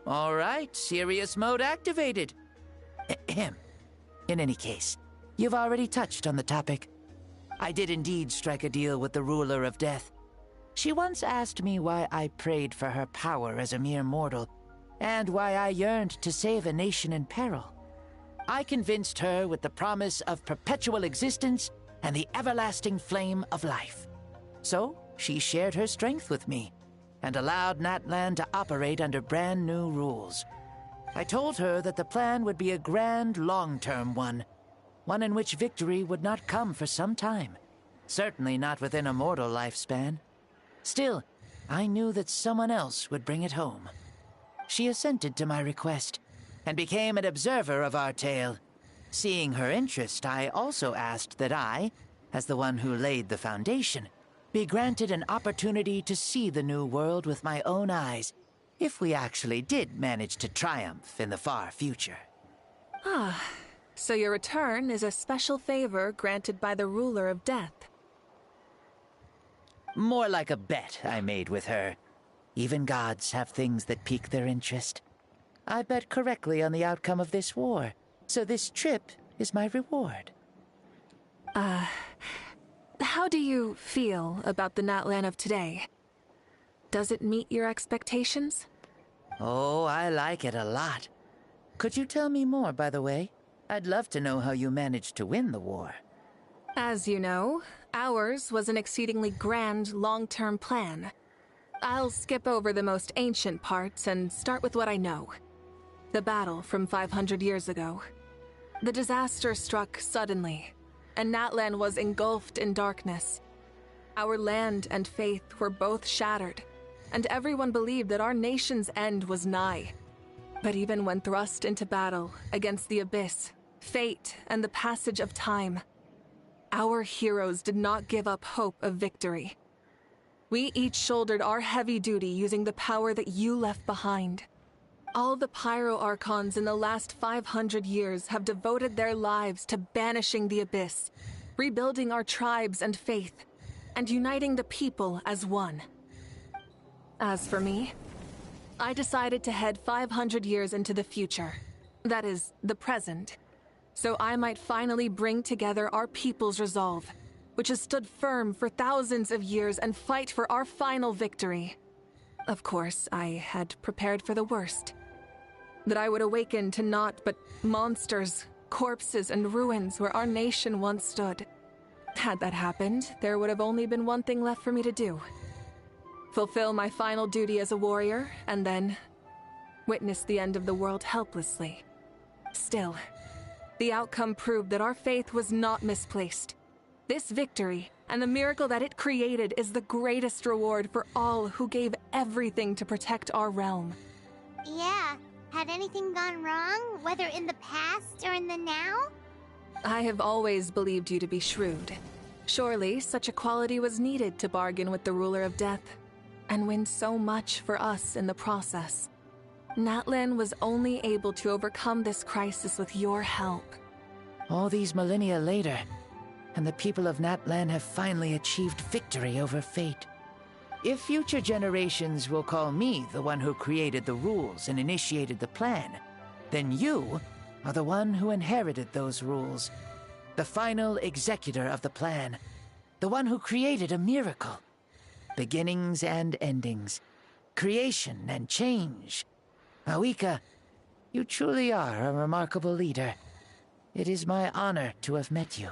All right, serious mode activated. Ahem. In any case, you've already touched on the topic. I did indeed strike a deal with the Ruler of Death. She once asked me why I prayed for her power as a mere mortal, and why I yearned to save a nation in peril. I convinced her with the promise of perpetual existence and the everlasting flame of life. So, she shared her strength with me, and allowed Natlan to operate under brand new rules. I told her that the plan would be a grand, long-term one in which victory would not come for some time. Certainly not within a mortal lifespan. Still, I knew that someone else would bring it home. She assented to my request, and became an observer of our tale. Seeing her interest, I also asked that I, as the one who laid the foundation, be granted an opportunity to see the new world with my own eyes, if we actually did manage to triumph in the far future. So your return is a special favor granted by the Ruler of Death. More like a bet I made with her. Even gods have things that pique their interest. I bet correctly on the outcome of this war, so this trip is my reward. How do you feel about the Natlan of today? Does it meet your expectations? Oh, I like it a lot. Could you tell me more, by the way? I'd love to know how you managed to win the war. As you know, ours was an exceedingly grand, long-term plan. I'll skip over the most ancient parts and start with what I know. The battle from 500 years ago. The disaster struck suddenly, and Natlan was engulfed in darkness. Our land and faith were both shattered, and everyone believed that our nation's end was nigh. But even when thrust into battle against the abyss, fate, and the passage of time, our heroes did not give up hope of victory. We each shouldered our heavy duty using the power that you left behind. All the Pyro Archons in the last 500 years have devoted their lives to banishing the abyss, rebuilding our tribes and faith, and uniting the people as one. As for me, I decided to head 500 years into the future, that is, the present, so I might finally bring together our people's resolve, which has stood firm for thousands of years, and fight for our final victory. Of course, I had prepared for the worst. That I would awaken to naught but monsters, corpses, and ruins where our nation once stood. Had that happened, there would have only been one thing left for me to do. Fulfill my final duty as a warrior, and then witness the end of the world helplessly. Still, the outcome proved that our faith was not misplaced. This victory, and the miracle that it created, is the greatest reward for all who gave everything to protect our realm. Yeah, had anything gone wrong, whether in the past or in the now? I have always believed you to be shrewd. Surely, such a quality was needed to bargain with the ruler of death, and win so much for us in the process. Natlan was only able to overcome this crisis with your help. All these millennia later, and the people of Natlan have finally achieved victory over fate. If future generations will call me the one who created the rules and initiated the plan, then you are the one who inherited those rules. The final executor of the plan. The one who created a miracle. Beginnings and endings. Creation and change. Mawika, you truly are a remarkable leader. It is my honor to have met you.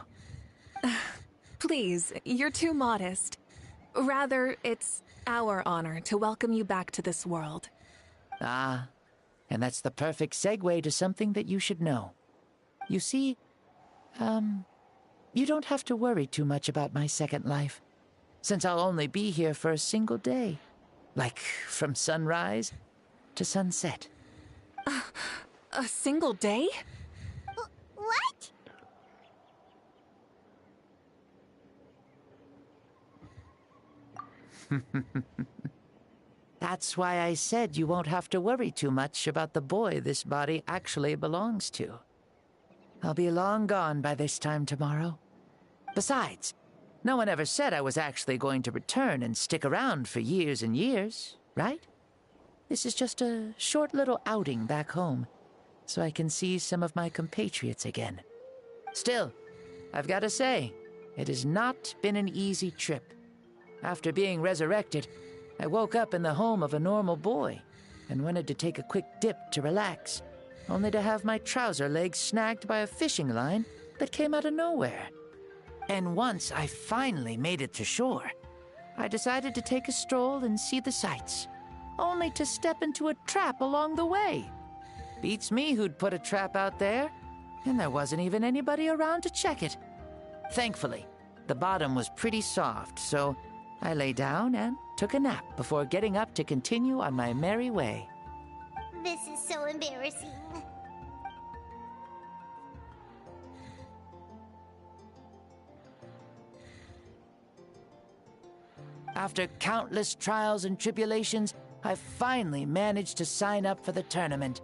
Please, you're too modest. Rather, it's our honor to welcome you back to this world. Ah, and that's the perfect segue to something that you should know. You see, you don't have to worry too much about my second life, since I'll only be here for a single day. Like, from sunrise to sunset. A single day? What? That's why I said you won't have to worry too much about the boy this body actually belongs to. I'll be long gone by this time tomorrow. Besides, no one ever said I was actually going to return and stick around for years and years, right? This is just a short little outing back home, so I can see some of my compatriots again. Still, I've got to say, it has not been an easy trip. After being resurrected, I woke up in the home of a normal boy and wanted to take a quick dip to relax, only to have my trouser legs snagged by a fishing line that came out of nowhere. And once I finally made it to shore, I decided to take a stroll and see the sights, only to step into a trap along the way. Beats me who'd put a trap out there, and there wasn't even anybody around to check it. Thankfully, the bottom was pretty soft, so I lay down and took a nap before getting up to continue on my merry way. This is so embarrassing. After countless trials and tribulations, I finally managed to sign up for the tournament.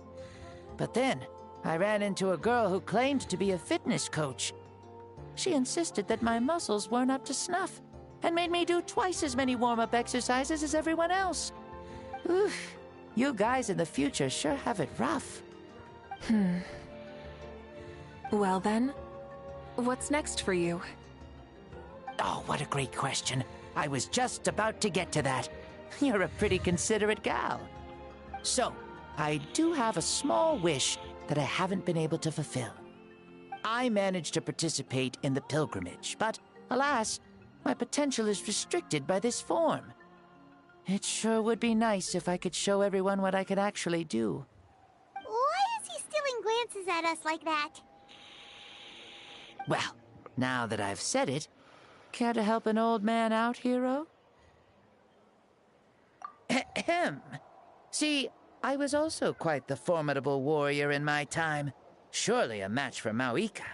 But then, I ran into a girl who claimed to be a fitness coach. She insisted that my muscles weren't up to snuff, and made me do twice as many warm-up exercises as everyone else. Oof, You guys in the future sure have it rough. Well then, what's next for you? Oh, what a great question. I was just about to get to that. You're a pretty considerate gal. So, I do have a small wish that I haven't been able to fulfill. I managed to participate in the pilgrimage, but alas, my potential is restricted by this form. It sure would be nice if I could show everyone what I could actually do. Why is he stealing glances at us like that? Well, now that I've said it, care to help an old man out, hero? Ahem. See, I was also quite the formidable warrior in my time. Surely a match for Mauika.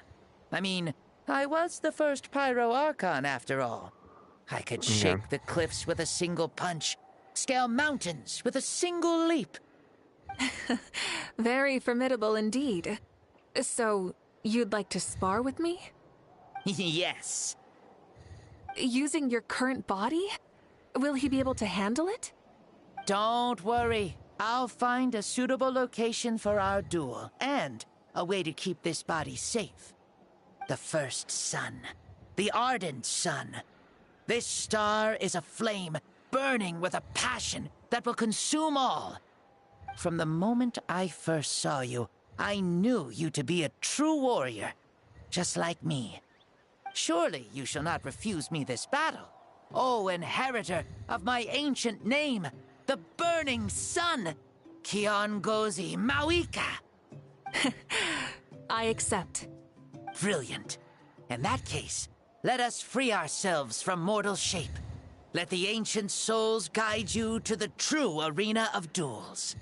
I mean, I was the first Pyro Archon after all. I could shake the cliffs with a single punch, scale mountains with a single leap. Very formidable indeed. So, you'd like to spar with me? Yes. Using your current body? Will he be able to handle it? Don't worry. I'll find a suitable location for our duel, and a way to keep this body safe. The first sun. The ardent sun. This star is a flame, burning with a passion that will consume all. From the moment I first saw you, I knew you to be a true warrior, just like me. Surely you shall not refuse me this battle, O inheritor of my ancient name, the Burning Sun, Kiongozi Mauika. I accept. Brilliant. In that case, let us free ourselves from mortal shape. Let the ancient souls guide you to the true arena of duels.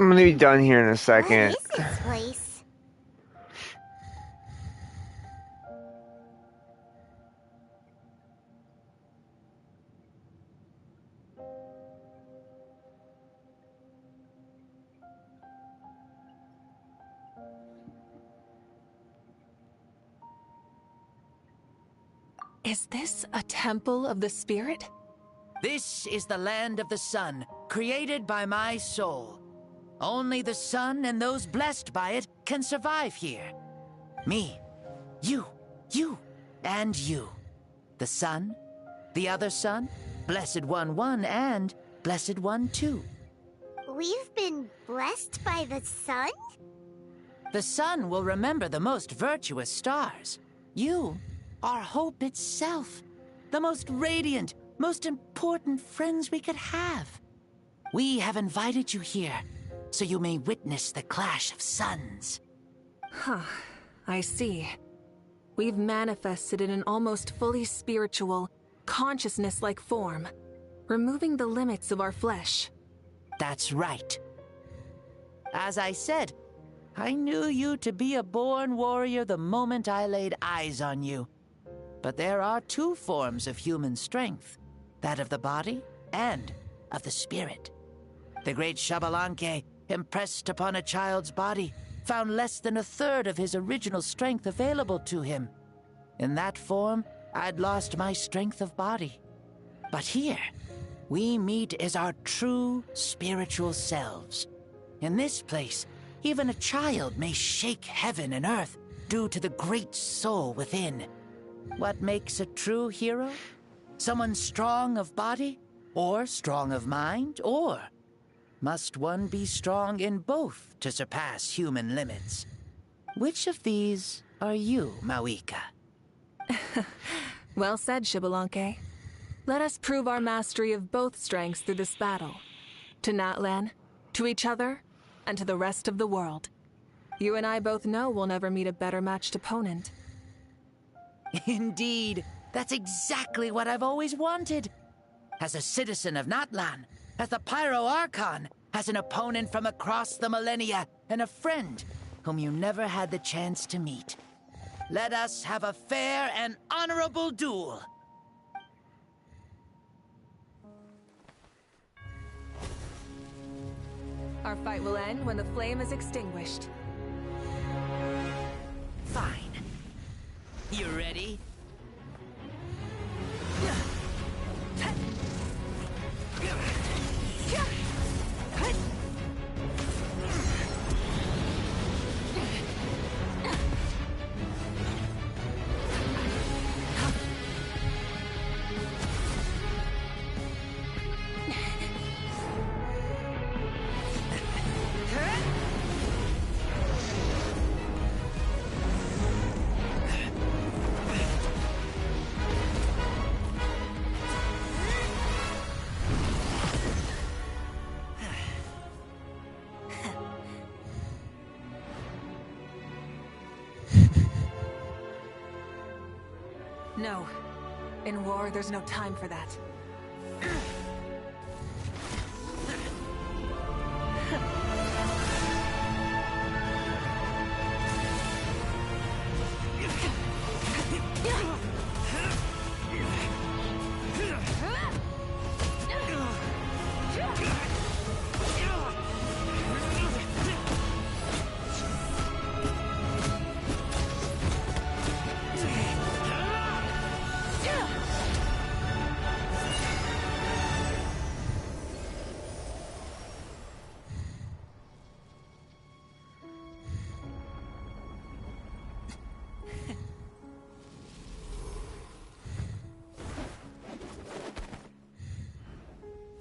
I'm gonna be done here in a second. What is this place? Is this a temple of the spirit? This is the land of the sun, created by my soul. Only the sun and those blessed by it can survive here. Me, you, and you. The sun, the other sun, Blessed One 1, and Blessed One 2. We've been blessed by the sun? The sun will remember the most virtuous stars. You are hope itself. The most radiant, most important friends we could have. We have invited you here, so you may witness the clash of suns. Huh, I see. We've manifested in an almost fully spiritual, consciousness-like form, removing the limits of our flesh. That's right. As I said, I knew you to be a born warrior the moment I laid eyes on you. But there are two forms of human strength, that of the body and of the spirit. The great Xbalanque, impressed upon a child's body, found less than a third of his original strength available to him. In that form, I'd lost my strength of body. But here, we meet as our true spiritual selves. In this place, even a child may shake heaven and earth due to the great soul within. What makes a true hero? Someone strong of body, or strong of mind, or must one be strong in both to surpass human limits? Which of these are you, Mauika? Well said, Xbalanque. Let us prove our mastery of both strengths through this battle. To Natlan, to each other, and to the rest of the world. You and I both know we'll never meet a better matched opponent. Indeed, that's exactly what I've always wanted. As a citizen of Natlan, as the Pyro Archon, as an opponent from across the millennia, and a friend whom you never had the chance to meet. Let us have a fair and honorable duel. Our fight will end when the flame is extinguished. Fine. You ready? No. In war, there's no time for that.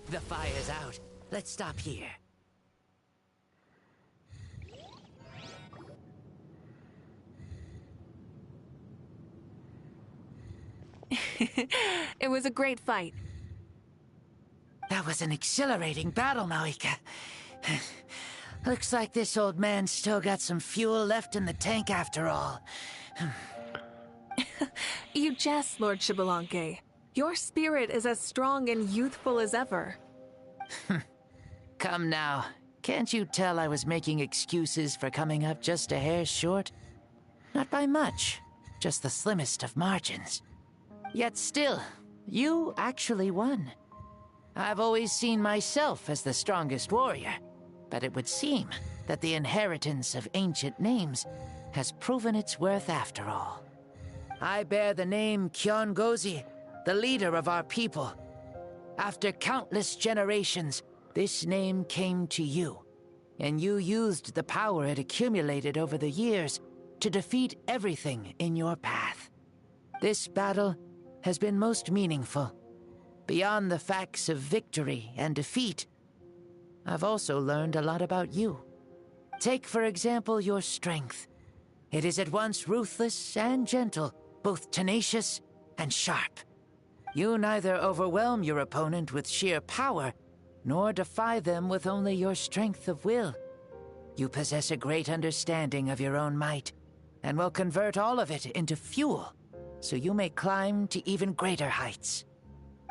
The fire's out. Let's stop here. It was a great fight. That was an exhilarating battle, Mawika. Looks like this old man's still got some fuel left in the tank after all. You jest, Lord Xbalanque. Your spirit is as strong and youthful as ever. Come now. Can't you tell I was making excuses for coming up just a hair short? Not by much, just the slimmest of margins. Yet still, you actually won. I've always seen myself as the strongest warrior, but it would seem that the inheritance of ancient names has proven its worth after all. I bear the name Kiongozi, the leader of our people. After countless generations, this name came to you, and you used the power it accumulated over the years to defeat everything in your path. This battle has been most meaningful. Beyond the facts of victory and defeat, I've also learned a lot about you. Take, for example, your strength. It is at once ruthless and gentle, both tenacious and sharp. You neither overwhelm your opponent with sheer power, nor defy them with only your strength of will. You possess a great understanding of your own might, and will convert all of it into fuel, so you may climb to even greater heights.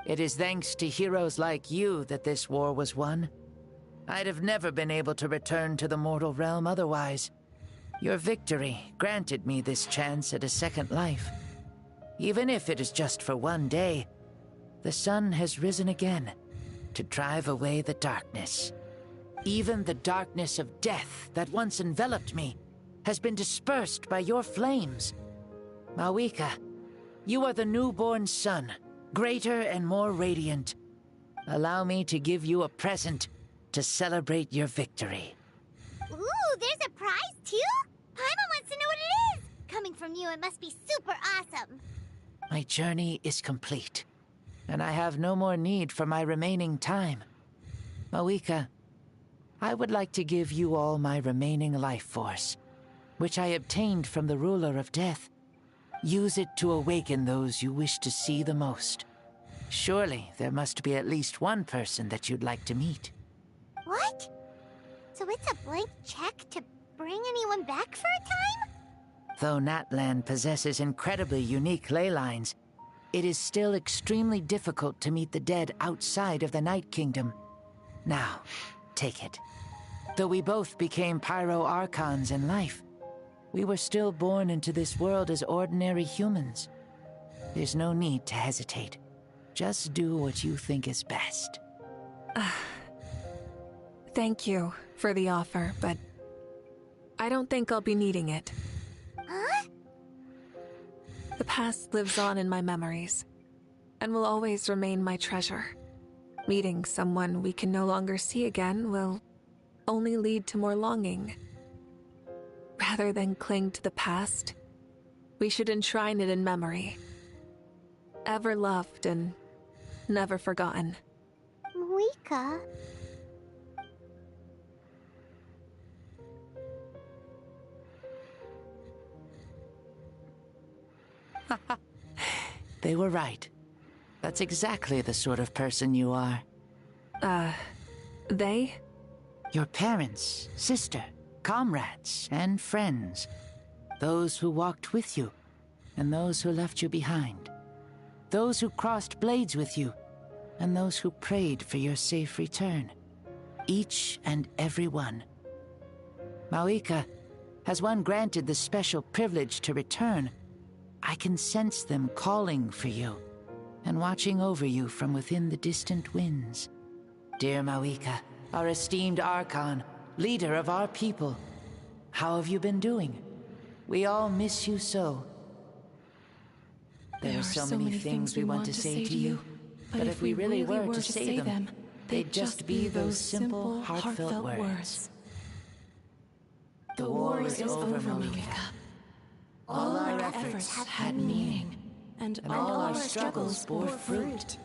It is thanks to heroes like you that this war was won. I'd have never been able to return to the mortal realm otherwise. Your victory granted me this chance at a second life. Even if it is just for one day, the sun has risen again to drive away the darkness. Even the darkness of death that once enveloped me has been dispersed by your flames. Mawika, you are the newborn sun, greater and more radiant. Allow me to give you a present to celebrate your victory. Ooh, there's a prize too? Paimon wants to know what it is! Coming from you, it must be super awesome. My journey is complete, and I have no more need for my remaining time. Mawika, I would like to give you all my remaining life force, which I obtained from the ruler of death. Use it to awaken those you wish to see the most. Surely there must be at least one person that you'd like to meet. What? So it's a blank check to bring anyone back for a time? Though Natlan possesses incredibly unique ley lines, it is still extremely difficult to meet the dead outside of the Night Kingdom. Now, take it. Though we both became Pyro Archons in life, we were still born into this world as ordinary humans. There's no need to hesitate. Just do what you think is best. Thank you for the offer, but I don't think I'll be needing it. Huh? The past lives on in my memories, and will always remain my treasure. Meeting someone we can no longer see again will only lead to more longing. Rather than cling to the past, we should enshrine it in memory. Ever loved and never forgotten. Moika? They were right. That's exactly the sort of person you are. They? Your parents, sister, comrades, and friends. Those who walked with you, and those who left you behind. Those who crossed blades with you, and those who prayed for your safe return. Each and every one. Mauika, has one granted the special privilege to return, I can sense them calling for you, and watching over you from within the distant winds. Dear Mauika, our esteemed Archon, leader of our people, how have you been doing? We all miss you so. There are so many things we want to say to you, but if we really were to say them, they'd just be those simple, heartfelt words. The war is over, Mauika. All our efforts had meaning, and all our struggles bore fruit.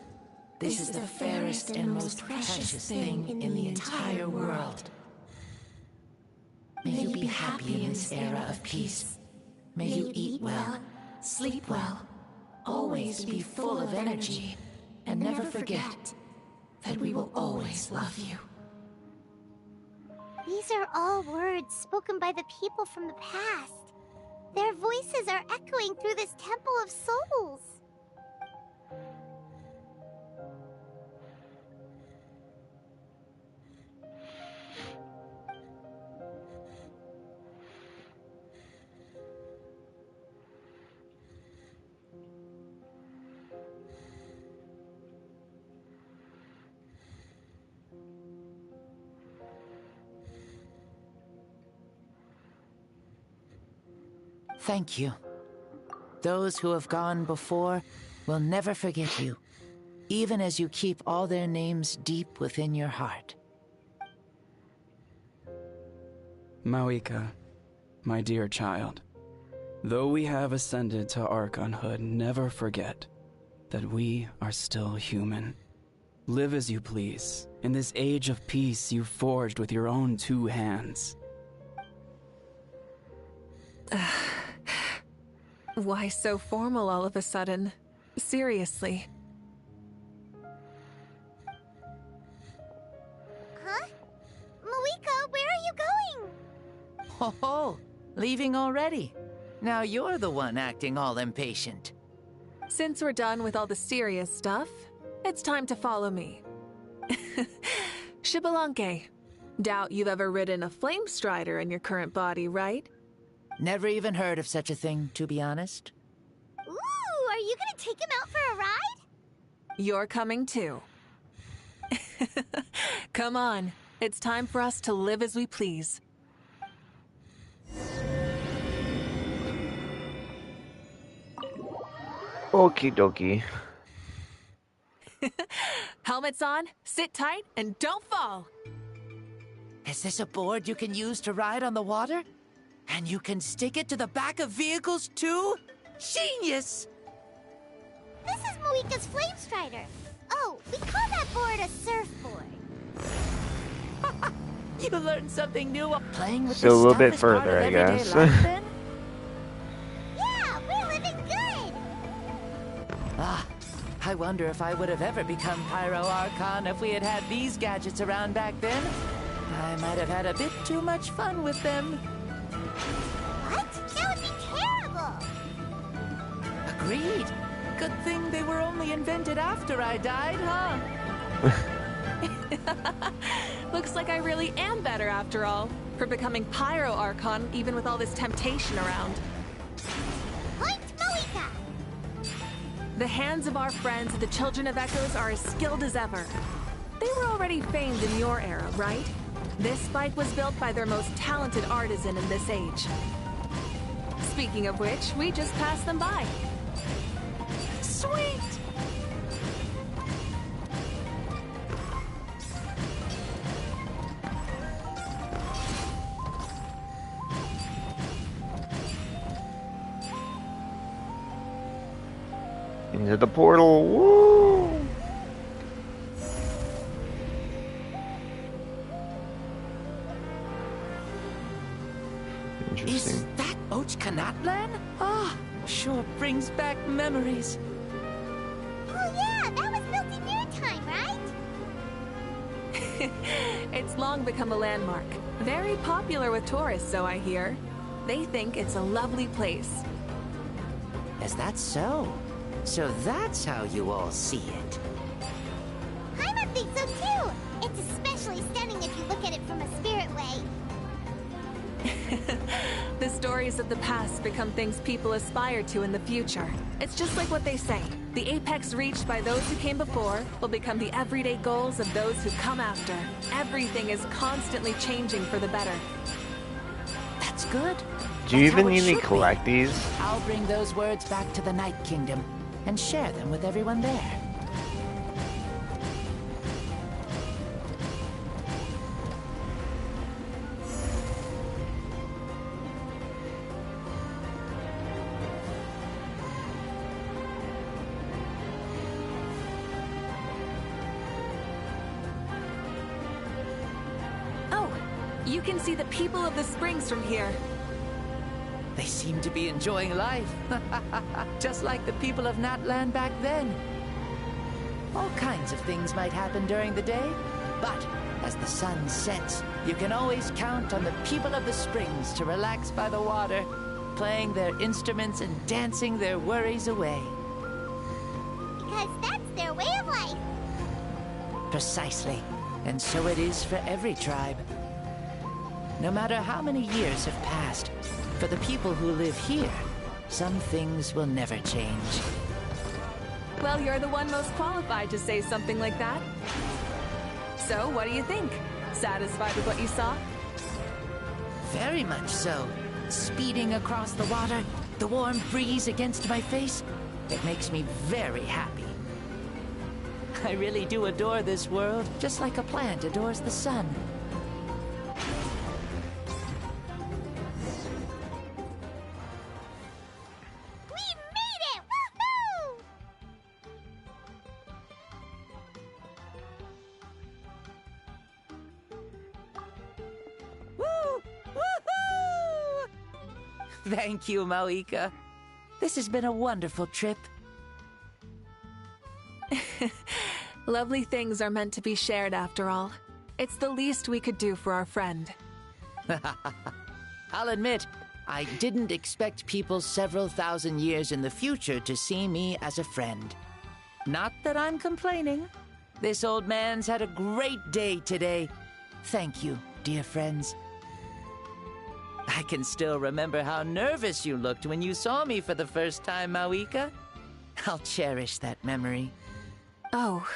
This is the fairest and most precious thing in the entire world. May you be happy in this era of peace. May you eat well, sleep well, always be full of energy, and never forget that we will always love you. These are all words spoken by the people from the past. Their voices are echoing through this Temple of Souls. Thank you. Those who have gone before will never forget you, even as you keep all their names deep within your heart. Mauika, my dear child, though we have ascended to Archonhood, never forget that we are still human. Live as you please, in this age of peace you forged with your own 2 hands. Why so formal all of a sudden? Seriously. Huh? Moika, where are you going? Ho ho! Leaving already? Now you're the one acting all impatient. Since we're done with all the serious stuff, it's time to follow me. Xbalanque. Doubt you've ever ridden a flame strider in your current body, right? Never even heard of such a thing, to be honest. Ooh, are you gonna take him out for a ride? You're coming too. Come on, it's time for us to live as we please. Okie dokie. Helmets on, sit tight, and don't fall. Is this a board you can use to ride on the water? And you can stick it to the back of vehicles too? Genius! This is Moika's Flame Strider. Oh, we call that board a surfboard. You learned something new playing with So a little bit further, I guess. Yeah, we're living good. I wonder if I would have ever become Pyro Archon if we had had these gadgets around back then. I might have had a bit too much fun with them. What? That would be terrible! Agreed. Good thing they were only invented after I died, huh? Looks like I really am better after all, for becoming Pyro Archon even with all this temptation around. Point Moika! The hands of our friends, the Children of Echoes, are as skilled as ever. They were already famed in your era, right? This spike was built by their most talented artisan in this age. Speaking of which, we just passed them by. Sweet! Into the portal. Woo! Interesting. Is that Ochkanatlan? Ah, sure brings back memories. Oh yeah, that was built in your time, right? It's long become a landmark. Very popular with tourists, so I hear. They think it's a lovely place. Is that so? So that's how you all see it. Paimon thinks so too! It's especially stunning if you look at it from a spirit way. The stories of the past become things people aspire to in the future. It's just like what they say. The apex reached by those who came before will become the everyday goals of those who come after. Everything is constantly changing for the better. That's good. Do you That's how even it need to should be. collect these? I'll bring those words back to the Night Kingdom and share them with everyone there. Oh, you can see the people of the springs from here. They seem to be enjoying life. Just like the people of Natland back then. All kinds of things might happen during the day, but as the sun sets, you can always count on the people of the springs to relax by the water, playing their instruments and dancing their worries away. Because that's their way of life. Precisely. And so it is for every tribe. No matter how many years have passed, for the people who live here, some things will never change. Well, you're the one most qualified to say something like that. So, what do you think? Satisfied with what you saw? Very much so. Speeding across the water, the warm breeze against my face, it makes me very happy. I really do adore this world, just like a plant adores the sun. Thank you, Mauika. This has been a wonderful trip. Lovely things are meant to be shared after all. It's the least we could do for our friend. I'll admit, I didn't expect people several thousand years in the future to see me as a friend. Not that I'm complaining. This old man's had a great day today. Thank you, dear friends. I can still remember how nervous you looked when you saw me for the first time, Mauika. I'll cherish that memory. Oh,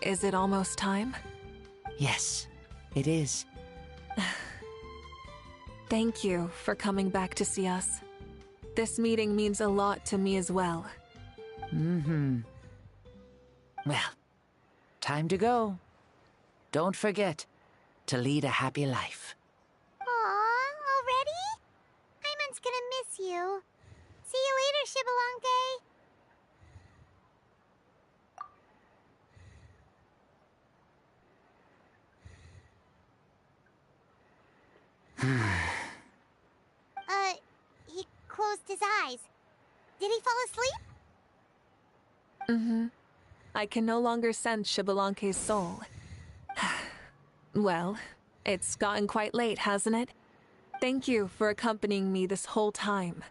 is it almost time? Yes, it is. Thank you for coming back to see us. This meeting means a lot to me as well. Mm-hmm. Well, time to go. Don't forget to lead a happy life. Aw, already? Paimon's gonna miss you. See you later, Shibalonke. He closed his eyes. Did he fall asleep? Mm-hmm. I can no longer sense Shibalonke's soul. Well, it's gotten quite late, hasn't it? Thank you for accompanying me this whole time.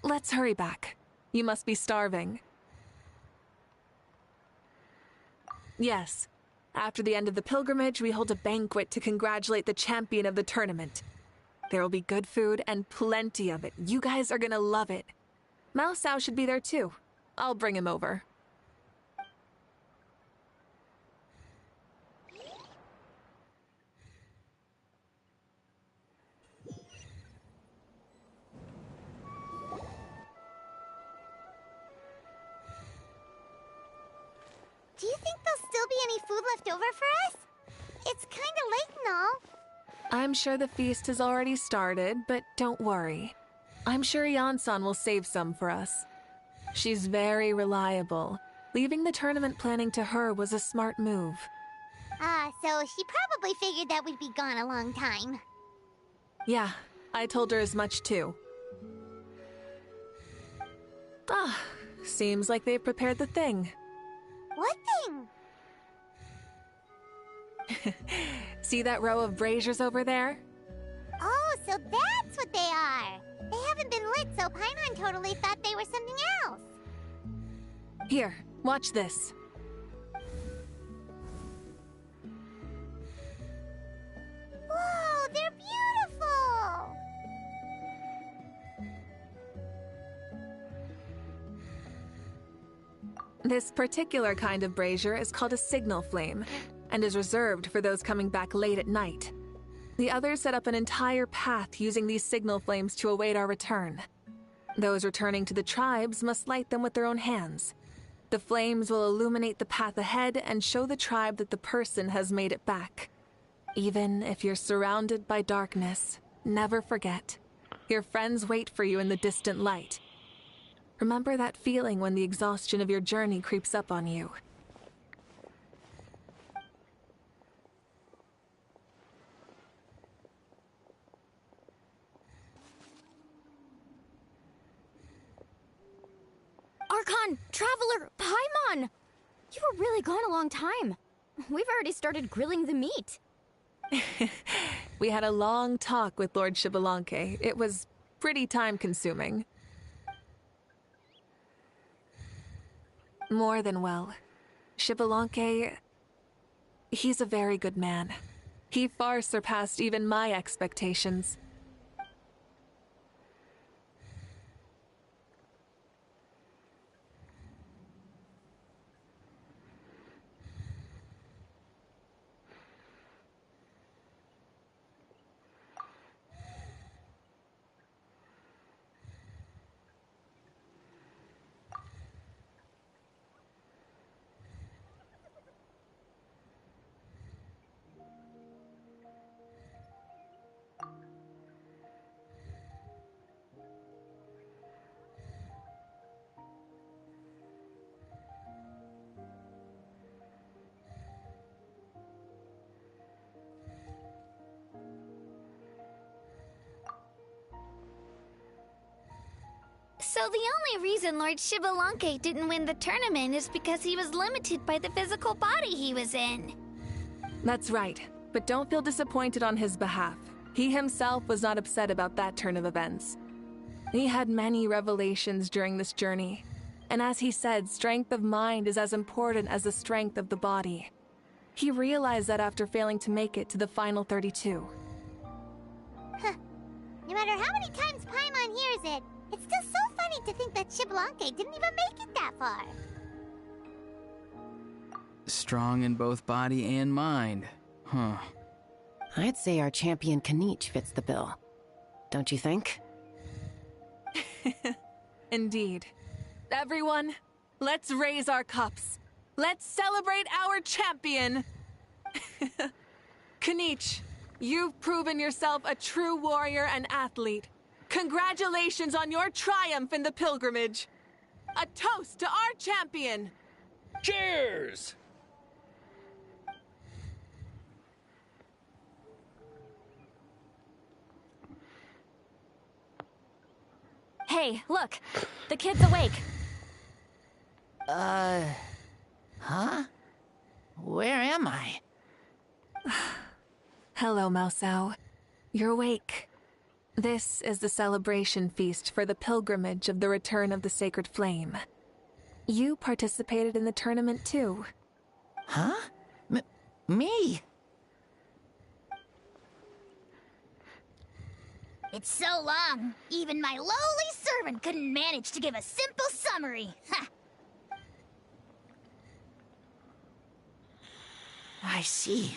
Let's hurry back. You must be starving. Yes. After the end of the pilgrimage, we hold a banquet to congratulate the champion of the tournament. There will be good food and plenty of it. You guys are gonna love it. Mao Sao should be there too. I'll bring him over. think there'll still be any food left over for us? It's kinda late and all. I'm sure the feast has already started, but don't worry. I'm sure Yansan will save some for us. She's very reliable. Leaving the tournament planning to her was a smart move. So she probably figured that we'd be gone a long time. Yeah, I told her as much too. Seems like they've prepared the thing. What thing? See that row of braziers over there? Oh, so that's what they are. They haven't been lit, so Paimon totally thought they were something else. Here, watch this. Whoa, they're beautiful! This particular kind of brazier is called a signal flame, and is reserved for those coming back late at night. The others set up an entire path using these signal flames to await our return. Those returning to the tribes must light them with their own hands. The flames will illuminate the path ahead and show the tribe that the person has made it back. Even if you're surrounded by darkness, never forget. Your friends wait for you in the distant light. Remember that feeling when the exhaustion of your journey creeps up on you. Archon! Traveler! Paimon! You were really gone a long time. We've already started grilling the meat. We had a long talk with Lord Xbalanque. It was pretty time-consuming. More than well. Xbalanque, he's a very good man. He far surpassed even my expectations. So the only reason Lord Xbalanque didn't win the tournament is because he was limited by the physical body he was in. That's right, but don't feel disappointed on his behalf. He himself was not upset about that turn of events. He had many revelations during this journey, and as he said, strength of mind is as important as the strength of the body. He realized that after failing to make it to the final 32. Huh. No matter how many times Paimon hears it, it's still so funny to think that Xbalanque didn't even make it that far. Strong in both body and mind. Huh. I'd say our champion Kanich fits the bill. Don't you think? Indeed. Everyone, let's raise our cups. Let's celebrate our champion! Kanich, you've proven yourself a true warrior and athlete. Congratulations on your triumph in the pilgrimage. A toast to our champion! Cheers! Hey, look! The kid's awake! Huh? Where am I? Hello, Maosao. You're awake. This is the celebration feast for the pilgrimage of the return of the Sacred Flame. You participated in the tournament too. Huh? Me? It's so long, even my lowly servant couldn't manage to give a simple summary. Ha! I see.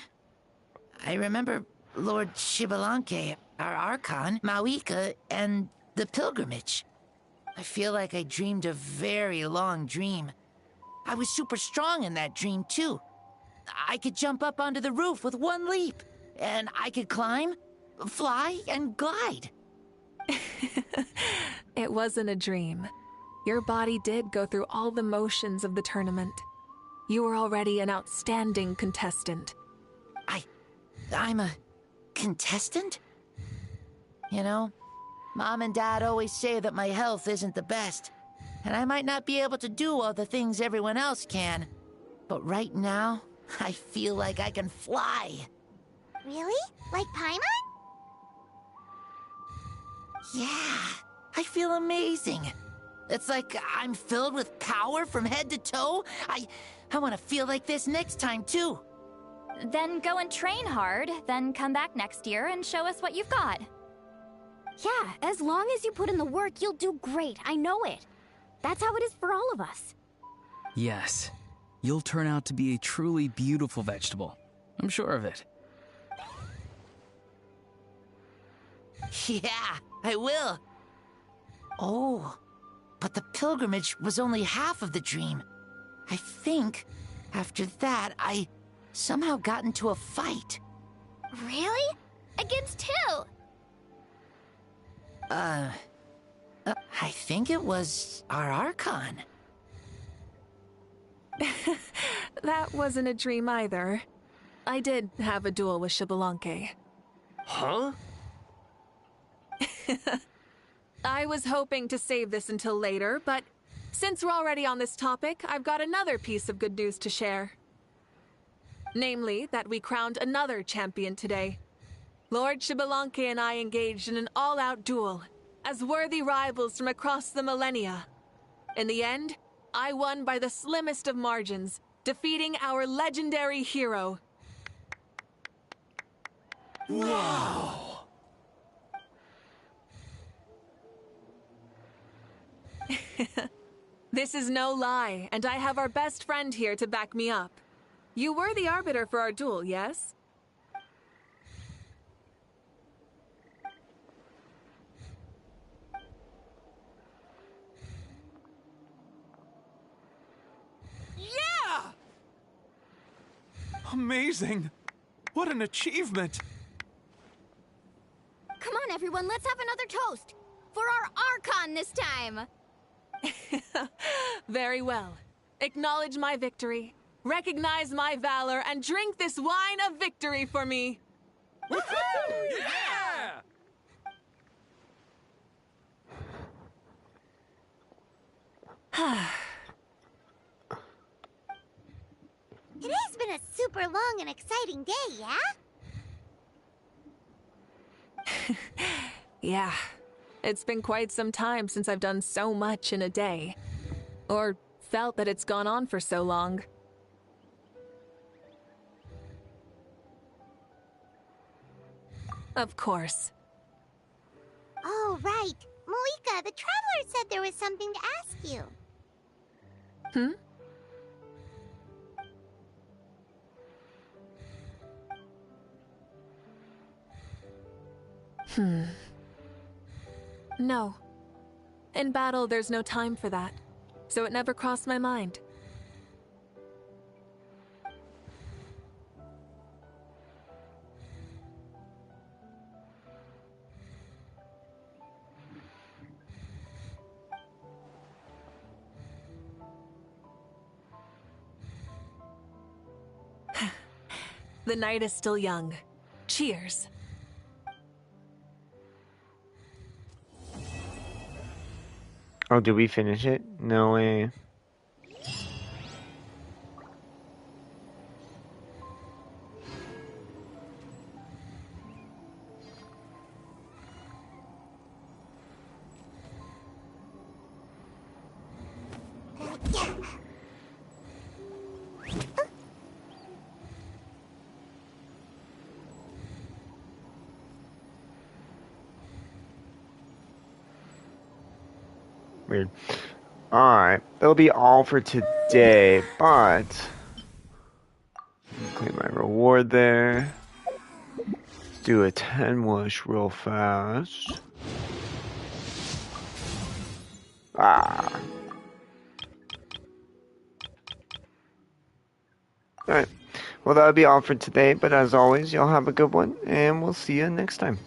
I remember Lord Xbalanque, our Archon, Mawika, and the pilgrimage. I feel like I dreamed a very long dream. I was super strong in that dream, too. I could jump up onto the roof with one leap, and I could climb, fly, and glide. It wasn't a dream. Your body did go through all the motions of the tournament. You were already an outstanding contestant. I'm a contestant? You know, Mom and Dad always say that my health isn't the best, and I might not be able to do all the things everyone else can. But right now, I feel like I can fly. Really? Like Paimon? Yeah, I feel amazing. It's like I'm filled with power from head to toe. I want to feel like this next time, too. Then go and train hard, then come back next year and show us what you've got. Yeah, as long as you put in the work, you'll do great. I know it. That's how it is for all of us. Yes. You'll turn out to be a truly beautiful vegetable. I'm sure of it. Yeah, I will. Oh, but the pilgrimage was only half of the dream. I think after that, I somehow got into a fight. Really? Against who? I think it was our Archon. That wasn't a dream either. I did have a duel with Xbalanque. Huh? I was hoping to save this until later, but since we're already on this topic, I've got another piece of good news to share. Namely, that we crowned another champion today. Lord Xbalanque and I engaged in an all-out duel, as worthy rivals from across the millennia. In the end, I won by the slimmest of margins, defeating our legendary hero. Wow! This is no lie, and I have our best friend here to back me up. You were the arbiter for our duel, yes? Yeah! Amazing! What an achievement! Come on, everyone, let's have another toast. For our Archon this time. Very well. Acknowledge my victory, recognize my valor, and drink this wine of victory for me. Woohoo! Yeah! It has been a super long and exciting day, yeah? Yeah, it's been quite some time since I've done so much in a day. Or felt that it's gone on for so long. Of course. Oh, right. Malika, the Traveler said there was something to ask you. No. In battle, there's no time for that. So it never crossed my mind. The night is still young. Cheers. Oh, did we finish it? No way. Weird. Alright, that'll be all for today, but claim my reward there. Let's do a 10 wish real fast. Ah. Well, that'll be all for today, but as always, y'all have a good one, and we'll see you next time.